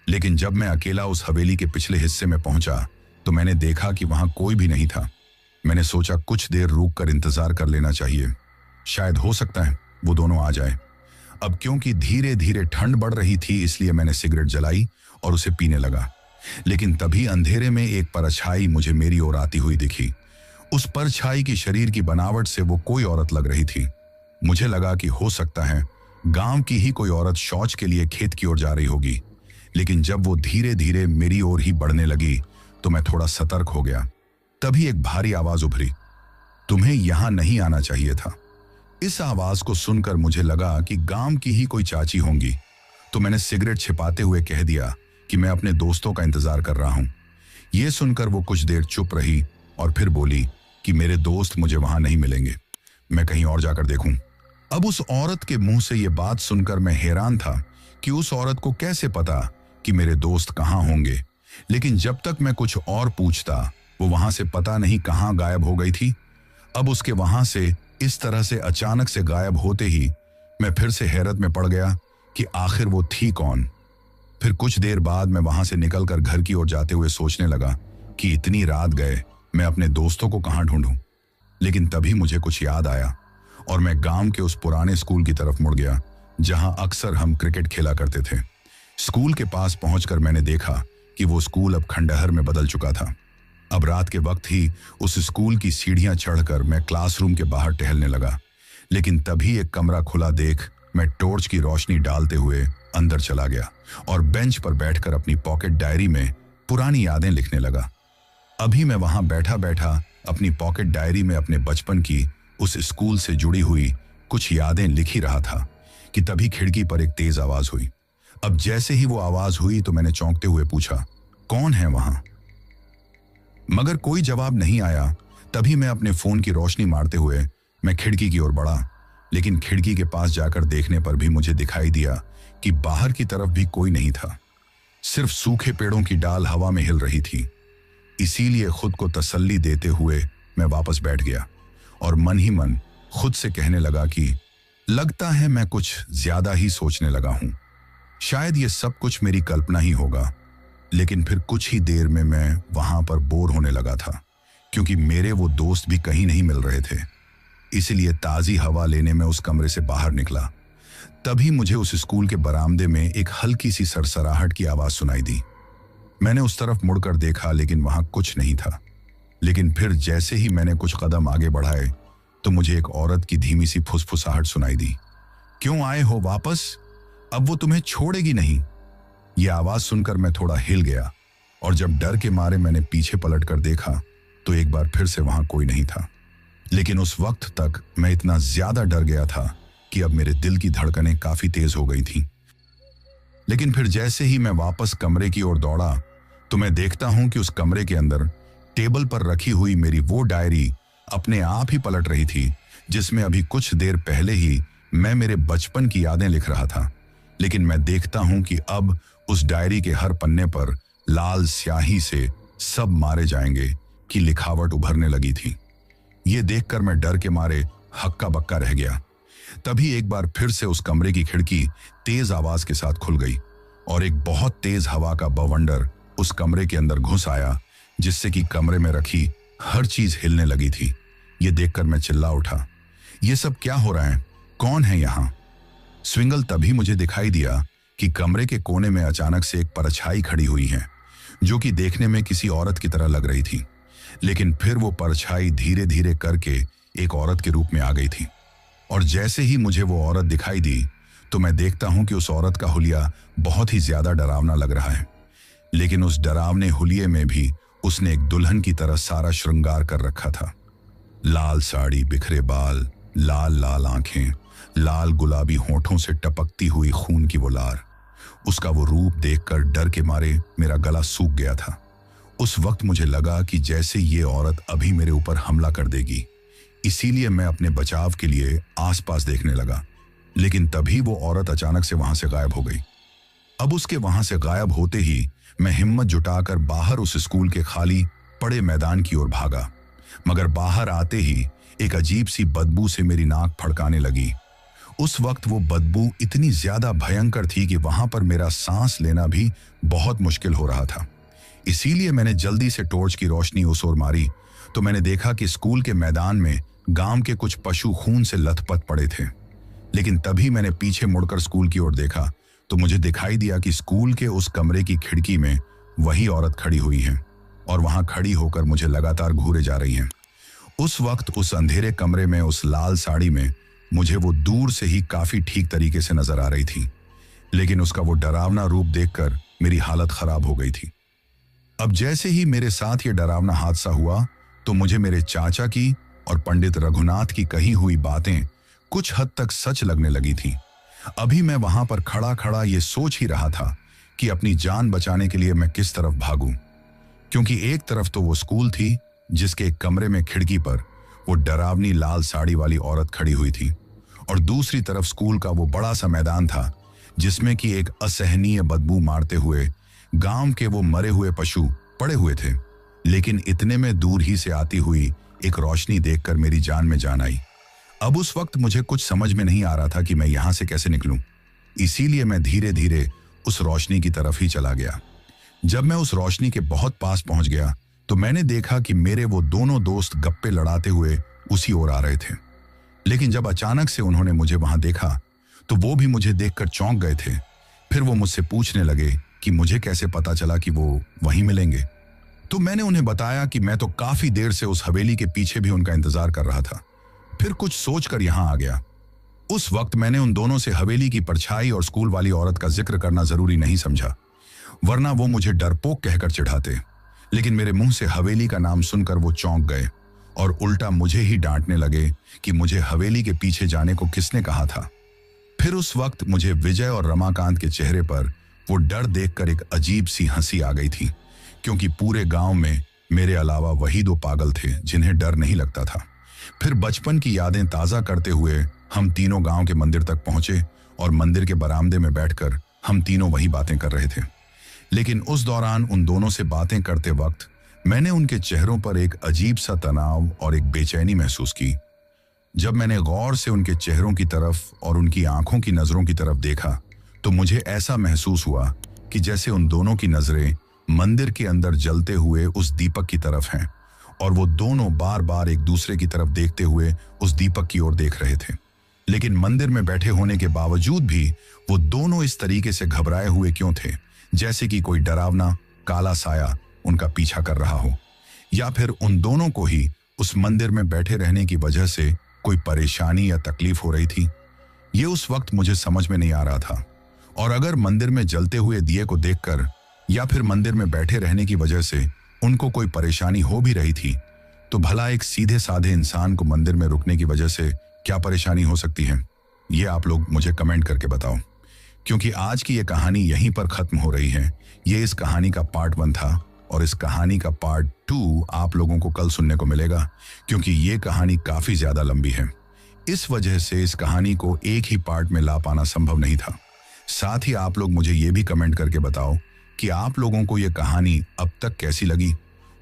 लेकिन जब मैं अकेला उस हवेली के पिछले हिस्से में पहुंचा तो मैंने देखा कि वहां कोई भी नहीं था। मैंने सोचा कुछ देर रुक कर इंतजार कर लेना चाहिए, शायद हो सकता है वो दोनों आ जाए। अब क्योंकि धीरे धीरे ठंड बढ़ रही थी, इसलिए मैंने सिगरेट जलाई और उसे पीने लगा। लेकिन तभी अंधेरे में एक परछाई मुझे मेरी ओर आती हुई दिखी। उस परछाई की शरीर की बनावट से वो कोई औरत लग रही थी। मुझे लगा कि हो सकता है गांव की ही कोई औरत शौच के लिए खेत की ओर जा रही होगी, लेकिन जब वो धीरे धीरे मेरी ओर ही बढ़ने लगी तो मैं थोड़ा सतर्क हो गया। तभी एक भारी आवाज उभरी, तुम्हें यहां नहीं आना चाहिए था। इस आवाज को सुनकर मुझे लगा कि गांव की ही कोई चाची होंगी, तो मैंने सिगरेट छिपाते हुए कह दिया कि मैं अपने दोस्तों का इंतजार कर रहा हूं। यह सुनकर वो कुछ देर चुप रही और फिर बोली कि मेरे दोस्त मुझे वहां नहीं मिलेंगे, मैं कहीं और जाकर देखूं। अब उस औरत के मुंह से यह बात सुनकर मैं हैरान था कि उस औरत को कैसे पता कि मेरे दोस्त कहां होंगे, लेकिन जब तक मैं कुछ और पूछता वो वहां से पता नहीं कहां गायब हो गई थी। अब उसके वहां से इस तरह से अचानक से गायब होते ही मैं फिर से हैरत में पड़ गया कि आखिर वो थी कौन। फिर कुछ देर बाद मैं वहां से निकलकर घर की ओर जाते हुए सोचने लगा कि इतनी रात गए, मैं अपने दोस्तों को कहां ढूंढूं। लेकिन तभी मुझे कुछ याद आया और मैं गांव के उस पुराने स्कूल की तरफ मुड़ गया जहां अक्सर हम क्रिकेट खेला करते थे। स्कूल के पास पहुंचकर मैंने देखा कि वो स्कूल अब खंडहर में बदल चुका था। अब रात के वक्त ही उस स्कूल की सीढ़ियां चढ़कर मैं क्लासरूम के बाहर टहलने लगा, लेकिन तभी एक कमरा खुला देख मैं टॉर्च की रोशनी डालते हुए अंदर चला गया और बेंच पर बैठकर अपनी पॉकेट डायरी में पुरानी यादें लिखने लगा। अभी मैं वहां बैठा बैठा अपनी पॉकेट डायरी में अपने बचपन की उस स्कूल से जुड़ी हुई कुछ यादें लिख ही रहा था कि तभी खिड़की पर एक तेज आवाज हुई। अब जैसे ही वो आवाज हुई तो मैंने चौंकते हुए पूछा, कौन है वहां? मगर कोई जवाब नहीं आया। तभी मैं अपने फोन की रोशनी मारते हुए मैं खिड़की की ओर बढ़ा, लेकिन खिड़की के पास जाकर देखने पर भी मुझे दिखाई दिया कि बाहर की तरफ भी कोई नहीं था। सिर्फ सूखे पेड़ों की डाल हवा में हिल रही थी। इसीलिए खुद को तसल्ली देते हुए मैं वापस बैठ गया और मन ही मन खुद से कहने लगा कि लगता है मैं कुछ ज्यादा ही सोचने लगा हूं। शायद ये सब कुछ मेरी कल्पना ही होगा। लेकिन फिर कुछ ही देर में मैं वहां पर बोर होने लगा था, क्योंकि मेरे वो दोस्त भी कहीं नहीं मिल रहे थे। इसलिए ताजी हवा लेने में उस कमरे से बाहर निकला। तभी मुझे उस स्कूल के बरामदे में एक हल्की सी सरसराहट की आवाज सुनाई दी। मैंने उस तरफ मुड़कर देखा, लेकिन वहां कुछ नहीं था। लेकिन फिर जैसे ही मैंने कुछ कदम आगे बढ़ाए तो मुझे एक औरत की धीमी सी फुसफुसाहट सुनाई दी। क्यों आए हो वापस? अब वो तुम्हें छोड़ेगी नहीं। यह आवाज सुनकर मैं थोड़ा हिल गया और जब डर के मारे मैंने पीछे पलटकर देखा तो एक बार फिर से वहां कोई नहीं था। लेकिन उस वक्त तक मैं इतना ज्यादा डर गया था कि अब मेरे दिल की धड़कनें काफी तेज हो गई थीं। लेकिन फिर जैसे ही मैं वापस कमरे की ओर दौड़ा तो मैं देखता हूं कि उस कमरे के अंदर टेबल पर रखी हुई मेरी वो डायरी अपने आप ही पलट रही थी, जिसमें अभी कुछ देर पहले ही मैं मेरे बचपन की यादें लिख रहा था। लेकिन मैं देखता हूं कि अब उस डायरी के हर पन्ने पर लाल स्याही से सब मारे जाएंगे की लिखावट उभरने लगी थी। ये देखकर मैं डर के मारे हक्का बक्का रह गया। तभी एक बार फिर से उस कमरे की खिड़की तेज आवाज के साथ खुल गई और एक बहुत तेज हवा का बवंडर उस कमरे के अंदर घुस आया, जिससे कि कमरे में रखी हर चीज हिलने लगी थी। ये देखकर मैं चिल्ला उठा, ये सब क्या हो रहा है? कौन है यहाँ? स्विंगल तभी मुझे दिखाई दिया कि कमरे के कोने में अचानक से एक परछाई खड़ी हुई है, जो कि देखने में किसी औरत की तरह लग रही थी। लेकिन फिर वो परछाई धीरे धीरे करके एक औरत के रूप में आ गई थी और जैसे ही मुझे वो औरत दिखाई दी तो मैं देखता हूं कि उस औरत का हुलिया बहुत ही ज्यादा डरावना लग रहा है। लेकिन उस डरावने हुलिये में भी उसने एक दुल्हन की तरह सारा श्रृंगार कर रखा था। लाल साड़ी, बिखरे बाल, लाल लाल आंखें, लाल गुलाबी होठों से टपकती हुई खून की वो लार। उसका वो रूप देखकर डर के मारे मेरा गला सूख गया था। उस वक्त मुझे लगा कि जैसे ये औरत अभी मेरे ऊपर हमला कर देगी। इसीलिए मैं अपने बचाव के लिए आसपास देखने लगा। लेकिन तभी वो औरत अचानक से वहां से गायब हो गई। अब उसके वहां से गायब होते ही मैं हिम्मत जुटाकर बाहर उस स्कूल के खाली पड़े मैदान की ओर भागा। मगर बाहर आते ही एक अजीब सी बदबू से मेरी नाक फड़काने लगी। उस वक्त वो बदबू इतनी ज्यादा भयंकर थी कि वहां पर मेरा सांस लेना भी बहुत मुश्किल हो रहा था। इसीलिए मैंने जल्दी से टॉर्च की रोशनी उस ओर मारी तो मैंने देखा कि स्कूल के मैदान में गांव के कुछ पशु खून से लथपथ पड़े थे। लेकिन तभी मैंने पीछे मुड़कर स्कूल की ओर देखा तो मुझे दिखाई दिया कि स्कूल के उस कमरे की खिड़की में वही औरत खड़ी हुई है और वहां खड़ी होकर मुझे लगातार घूरे जा रही है। उस वक्त उस अंधेरे कमरे में उस लाल साड़ी में मुझे वो दूर से ही काफी ठीक तरीके से नजर आ रही थी। लेकिन उसका वो डरावना रूप देखकर मेरी हालत खराब हो गई थी। अब जैसे ही मेरे साथ ये डरावना हादसा हुआ तो मुझे मेरे चाचा की और पंडित रघुनाथ की कही हुई बातें कुछ हद तक सच लगने लगी थी। अभी मैं वहां पर खड़ा खड़ा ये सोच ही रहा था कि अपनी जान बचाने के लिए मैं किस तरफ भागूं, क्योंकि एक तरफ तो वो स्कूल थी जिसके एक कमरे में खिड़की पर वो डरावनी लाल साड़ी वाली औरत खड़ी हुई थी और दूसरी तरफ स्कूल का वो बड़ा सा मैदान था जिसमें कि एक असहनीय बदबू मारते हुए गांव के वो मरे हुए पशु पड़े हुए थे। लेकिन इतने में दूर ही से आती हुई एक रोशनी देखकर मेरी जान में जान आई। अब उस वक्त मुझे कुछ समझ में नहीं आ रहा था कि मैं यहां से कैसे निकलूं। इसीलिए मैं धीरे धीरे उस रोशनी की तरफ ही चला गया। जब मैं उस रोशनी के बहुत पास पहुंच गया तो मैंने देखा कि मेरे वो दोनों दोस्त गप्पे लड़ाते हुए उसी ओर आ रहे थे। लेकिन जब अचानक से उन्होंने मुझे वहां देखा तो वो भी मुझे देखकर चौंक गए थे। फिर वो मुझसे पूछने लगे कि मुझे कैसे पता चला कि वो वहीं मिलेंगे। तो मैंने उन्हें बताया कि मैं तो काफी देर से उस हवेली के पीछे भी उनका इंतजार कर रहा था। फिर कुछ सोचकर यहां आ गया। उस वक्त मैंने उन दोनों से हवेली की परछाई और स्कूल वाली औरत का जिक्र करना जरूरी नहीं समझा, वरना वो मुझे डरपोक कहकर चिढ़ाते। लेकिन मेरे मुंह से हवेली का नाम सुनकर वो चौंक गए और उल्टा मुझे ही डांटने लगे कि मुझे हवेली के पीछे जाने को किसने कहा था। फिर उस वक्त मुझे विजय और रमाकांत के चेहरे पर वो डर देखकर एक अजीब सी हंसी आ गई थी, क्योंकि पूरे गांव में मेरे अलावा वही दो पागल थे जिन्हें डर नहीं लगता था। फिर बचपन की यादें ताजा करते हुए हम तीनों गांव के मंदिर तक पहुंचे और मंदिर के बरामदे में बैठकर हम तीनों वही बातें कर रहे थे। लेकिन उस दौरान उन दोनों से बातें करते वक्त मैंने उनके चेहरों पर एक अजीब सा तनाव और एक बेचैनी महसूस की। जब मैंने गौर से उनके चेहरों की तरफ और उनकी आंखों की नजरों की तरफ देखा तो मुझे ऐसा महसूस हुआ कि जैसे उन दोनों की नजरें मंदिर के अंदर जलते हुए उस दीपक की तरफ हैं और वो दोनों बार बार एक दूसरे की तरफ देखते हुए उस दीपक की ओर देख रहे थे। लेकिन मंदिर में बैठे होने के बावजूद भी वो दोनों इस तरीके से घबराए हुए क्यों थे, जैसे कि कोई डरावना काला साया उनका पीछा कर रहा हो, या फिर उन दोनों को ही उस मंदिर में बैठे रहने की वजह से कोई परेशानी या तकलीफ हो रही थी। ये उस वक्त मुझे समझ में नहीं आ रहा था। और अगर मंदिर में जलते हुए दिए को देखकर या फिर मंदिर में बैठे रहने की वजह से उनको कोई परेशानी हो भी रही थी, तो भला एक सीधे साधे इंसान को मंदिर में रुकने की वजह से क्या परेशानी हो सकती है, ये आप लोग मुझे कमेंट करके बताओ। क्योंकि आज की ये कहानी यहीं पर खत्म हो रही है। ये इस कहानी का पार्ट 1 था और इस कहानी का पार्ट 2 आप लोगों को कल सुनने को मिलेगा, क्योंकि ये कहानी काफी ज्यादा लंबी है। इस वजह से इस कहानी को एक ही पार्ट में ला पाना संभव नहीं था। साथ ही आप लोग मुझे ये भी कमेंट करके बताओ कि आप लोगों को ये कहानी अब तक कैसी लगी,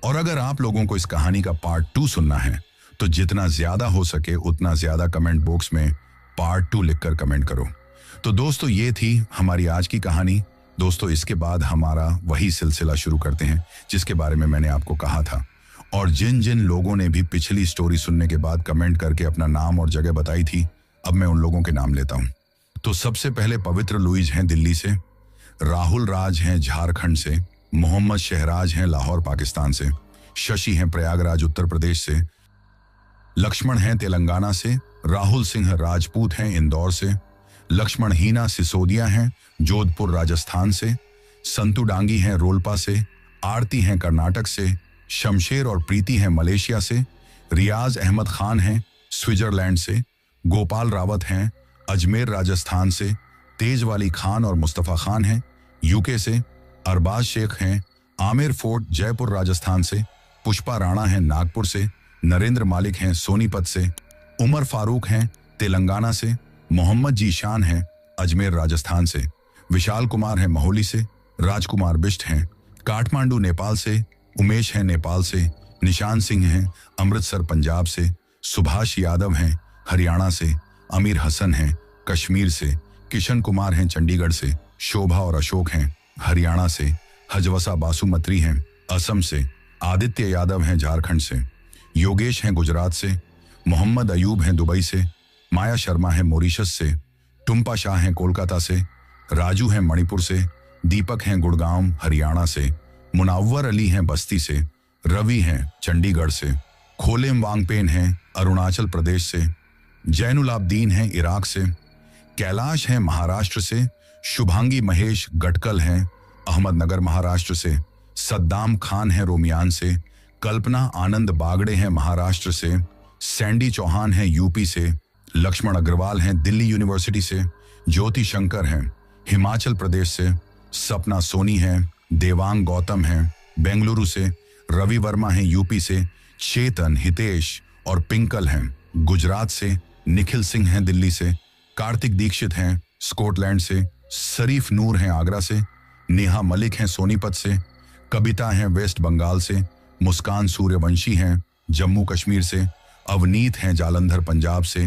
और अगर आप लोगों को इस कहानी का पार्ट 2 सुनना है तो जितना ज्यादा हो सके उतना ज्यादा कमेंट बॉक्स में पार्ट 2 लिखकर कमेंट करो। तो दोस्तों ये थी हमारी आज की कहानी। दोस्तों इसके बाद हमारा वही सिलसिला शुरू करते हैं जिसके बारे में मैंने आपको कहा था। और जिन जिन लोगों ने भी पिछली स्टोरी सुनने के बाद कमेंट करके अपना नाम और जगह बताई थी, अब मैं उन लोगों के नाम लेता हूं। तो सबसे पहले पवित्र लुइज हैं दिल्ली से, राहुल राज हैं झारखंड से, मोहम्मद शहराज हैं लाहौर पाकिस्तान से, शशि हैं प्रयागराज उत्तर प्रदेश से, लक्ष्मण हैं तेलंगाना से, राहुल सिंह राजपूत हैं इंदौर से, लक्ष्मण हीना सिसोदिया हैं जोधपुर राजस्थान से, संतु डांगी हैं रोलपा से, आरती हैं कर्नाटक से, शमशेर और प्रीति हैं मलेशिया से, रियाज अहमद खान हैं स्विट्जरलैंड से, गोपाल रावत हैं अजमेर राजस्थान से, तेजवाली खान और मुस्तफ़ा खान हैं यूके से, अरबाज शेख हैं आमिर फोर्ट जयपुर राजस्थान से, पुष्पा राणा हैं नागपुर से, नरेंद्र मालिक हैं सोनीपत से, उमर फारूक हैं तेलंगाना से, मोहम्मद जीशान हैं अजमेर राजस्थान से, विशाल कुमार हैं मोहाली से, राजकुमार बिष्ट हैं काठमांडू नेपाल से, उमेश हैं नेपाल से, निशान सिंह हैं अमृतसर पंजाब से, सुभाष यादव हैं हरियाणा से, अमीर हसन हैं कश्मीर से, किशन कुमार हैं चंडीगढ़ से, शोभा और अशोक हैं हरियाणा से, हजवसा बासुमत्री हैं असम से, आदित्य यादव हैं झारखंड से, योगेश हैं गुजरात से, मोहम्मद अयूब हैं दुबई से, माया शर्मा हैं मॉरिशस से, टुम्पा शाह हैं कोलकाता से, राजू हैं मणिपुर से, दीपक हैं गुड़गांव हरियाणा से, मुनाव्वर अली हैं बस्ती से, रवि हैं चंडीगढ़ से, खोलेम वांगपेन हैं अरुणाचल प्रदेश से, जैनुल आबदीन हैं इराक से, कैलाश हैं महाराष्ट्र से, शुभांगी महेश गटकल हैं अहमदनगर महाराष्ट्र से, सद्दाम खान हैं रोमियान से, कल्पना आनंद बागड़े हैं महाराष्ट्र से, सैंडी चौहान हैं यूपी से, लक्ष्मण अग्रवाल हैं दिल्ली यूनिवर्सिटी से, ज्योति शंकर हैं हिमाचल प्रदेश से, सपना सोनी हैं, देवांग गौतम हैं बेंगलुरु से, रवि वर्मा हैं यूपी से, चेतन हितेश और पिंकल हैं गुजरात से, निखिल सिंह हैं दिल्ली से, कार्तिक दीक्षित हैं स्कॉटलैंड से, शरीफ नूर हैं आगरा से, नेहा मलिक हैं सोनीपत से, कविता हैं वेस्ट बंगाल से, मुस्कान सूर्यवंशी हैं जम्मू कश्मीर से, अवनीत हैं जालंधर पंजाब से,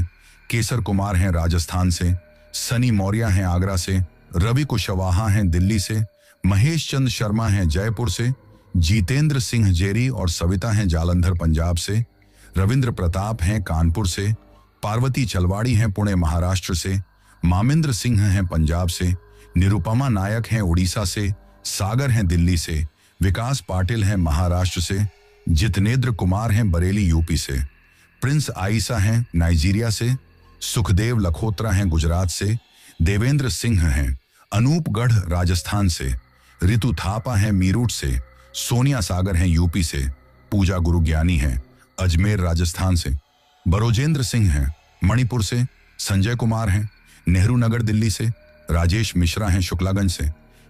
केसर कुमार हैं राजस्थान से, सनी मौर्य हैं आगरा से, रवि कुशवाहा हैं दिल्ली से, महेश चंद शर्मा हैं जयपुर से, जीतेंद्र सिंह जेरी और सविता हैं जालंधर पंजाब से, रविंद्र प्रताप हैं कानपुर से, पार्वती चलवाड़ी हैं पुणे महाराष्ट्र से, मामिंद्र सिंह हैं पंजाब से, निरुपमा नायक हैं उड़ीसा से, सागर हैं दिल्ली से, विकास पाटिल हैं महाराष्ट्र से, जितनेंद्र कुमार हैं बरेली यूपी से, प्रिंस आइसा हैं नाइजीरिया से, सुखदेव लखोत्रा हैं गुजरात से, देवेंद्र सिंह हैं अनूपगढ़ राजस्थान से, रितु थापा हैं मीरठ से, सोनिया सागर हैं यूपी से, पूजा गुरुज्ञानी हैं अजमेर राजस्थान से, बरोजेंद्र सिंह हैं मणिपुर से, संजय कुमार हैं नेहरू नगर दिल्ली से, राजेश मिश्रा हैं शुक्लागंज से,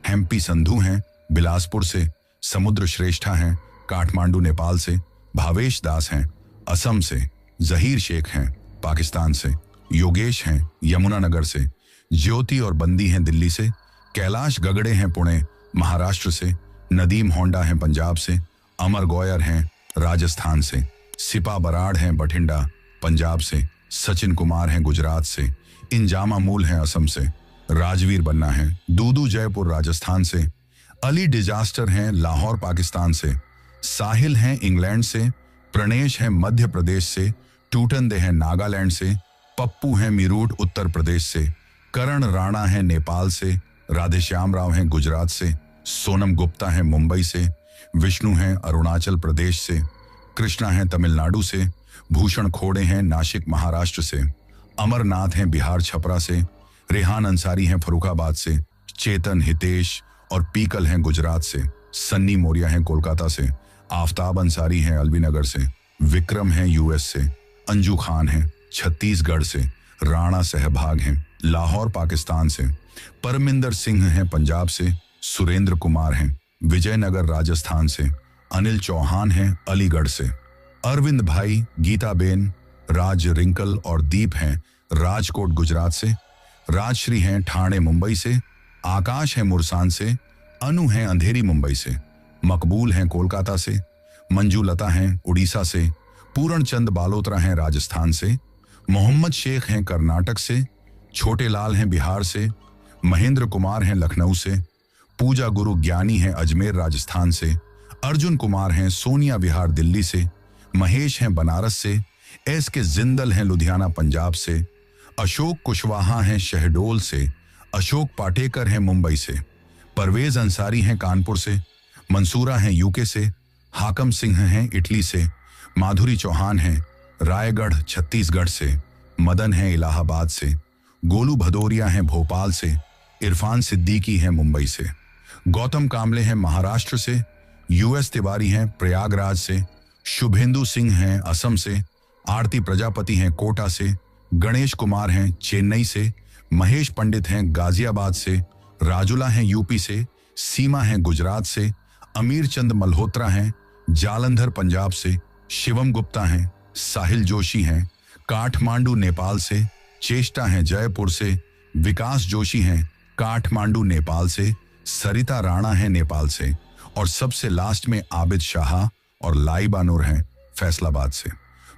हेम्पी संधू हैं बिलासपुर से, समुद्र श्रेष्ठा हैं काठमांडू नेपाल से, भावेश दास हैं असम से, जहीर शेख हैं पाकिस्तान से, योगेश हैं यमुनानगर से, ज्योति और बंदी हैं दिल्ली से, कैलाश गगड़े हैं पुणे महाराष्ट्र से, नदीम होंडा हैं पंजाब से, अमर गोयर हैं राजस्थान से, सिपा बराड़ हैं बठिंडा पंजाब से, सचिन कुमार हैं गुजरात से, इंजामा मूल हैं असम से, राजवीर बन्ना हैं दूदू जयपुर राजस्थान से, अली डिजास्टर हैं लाहौर पाकिस्तान से, साहिल हैं इंग्लैंड से, प्रणेश हैं मध्य प्रदेश से, टूटनदे हैं नागालैंड से, पप्पू हैं मीरूट उत्तर प्रदेश से, करण राणा हैं नेपाल से, राधेश्याम राव हैं गुजरात से, सोनम गुप्ता हैं मुंबई से, विष्णु हैं अरुणाचल प्रदेश से, कृष्णा हैं तमिलनाडु से, भूषण खोड़े हैं नासिक महाराष्ट्र से, अमरनाथ हैं बिहार छपरा से, रेहान अंसारी हैं फरुखाबाद से, चेतन हितेश और पीकल हैं गुजरात से, सन्नी मोरिया हैं कोलकाता से, आफ्ताब अंसारी हैं अल्बीनगर से, विक्रम हैं यूएस से, अंजू खान हैं छत्तीसगढ़ से, राणा सहभाग हैं लाहौर पाकिस्तान से, परमिंदर सिंह हैं पंजाब से, सुरेंद्र कुमार हैं विजयनगर राजस्थान से, अनिल चौहान हैं अलीगढ़ से, अरविंद भाई गीताबेन राज रिंकल और दीप हैं राजकोट गुजरात से, राजश्री हैं ठाणे मुंबई से, आकाश हैं मुरसान से, अनु हैं अंधेरी मुंबई से, मकबूल हैं कोलकाता से, मंजूलता हैं उड़ीसा से, पूर्ण चंद बालोत्रा हैं राजस्थान से, मोहम्मद शेख हैं कर्नाटक से, छोटे लाल हैं बिहार से, महेंद्र कुमार हैं लखनऊ से, पूजा गुरु ज्ञानी हैं अजमेर राजस्थान से, अर्जुन कुमार हैं सोनिया विहार दिल्ली से, महेश हैं बनारस से, एस के जिंदल हैं लुधियाना पंजाब से, अशोक कुशवाहा हैं शहडोल से, अशोक पाटेकर हैं मुंबई से, परवेज अंसारी हैं कानपुर से, मंसूरा हैं यूके से, हाकम सिंह हैं इटली से, माधुरी चौहान हैं रायगढ़ छत्तीसगढ़ से, मदन हैं इलाहाबाद से, गोलू भदौरिया हैं भोपाल से, इरफान सिद्दीकी हैं मुंबई से, गौतम कामले हैं महाराष्ट्र से, यूएस तिवारी हैं प्रयागराज से, शुभेंदु सिंह हैं असम से, आरती प्रजापति हैं कोटा से, गणेश कुमार हैं चेन्नई से, महेश पंडित हैं गाजियाबाद से, राजुला हैं यूपी से, सीमा हैं गुजरात से, अमीर चंद मल्होत्रा हैं जालंधर पंजाब से, शिवम गुप्ता हैं, साहिल जोशी हैं काठमांडू नेपाल से, चेष्टा हैं जयपुर से, विकास जोशी हैं काठमांडू नेपाल से, सरिता राणा हैं नेपाल से, और सबसे लास्ट में आबिद शाह और लाइबा नूर हैं फैसलाबाद से।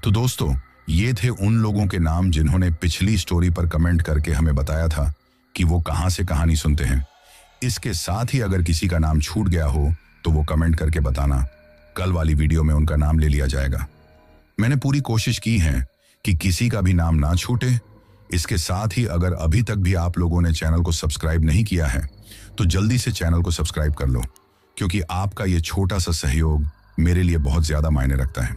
तो दोस्तों, ये थे उन लोगों के नाम जिन्होंने पिछली स्टोरी पर कमेंट करके हमें बताया था कि वो कहाँ से कहानी सुनते हैं। इसके साथ ही अगर किसी का नाम छूट गया हो तो वो कमेंट करके बताना, कल वाली वीडियो में उनका नाम ले लिया जाएगा। मैंने पूरी कोशिश की है कि किसी का भी नाम ना छूटे। इसके साथ ही अगर अभी तक भी आप लोगों ने चैनल को सब्सक्राइब नहीं किया है तो जल्दी से चैनल को सब्सक्राइब कर लो, क्योंकि आपका ये छोटा सा सहयोग मेरे लिए बहुत ज्यादा मायने रखता है।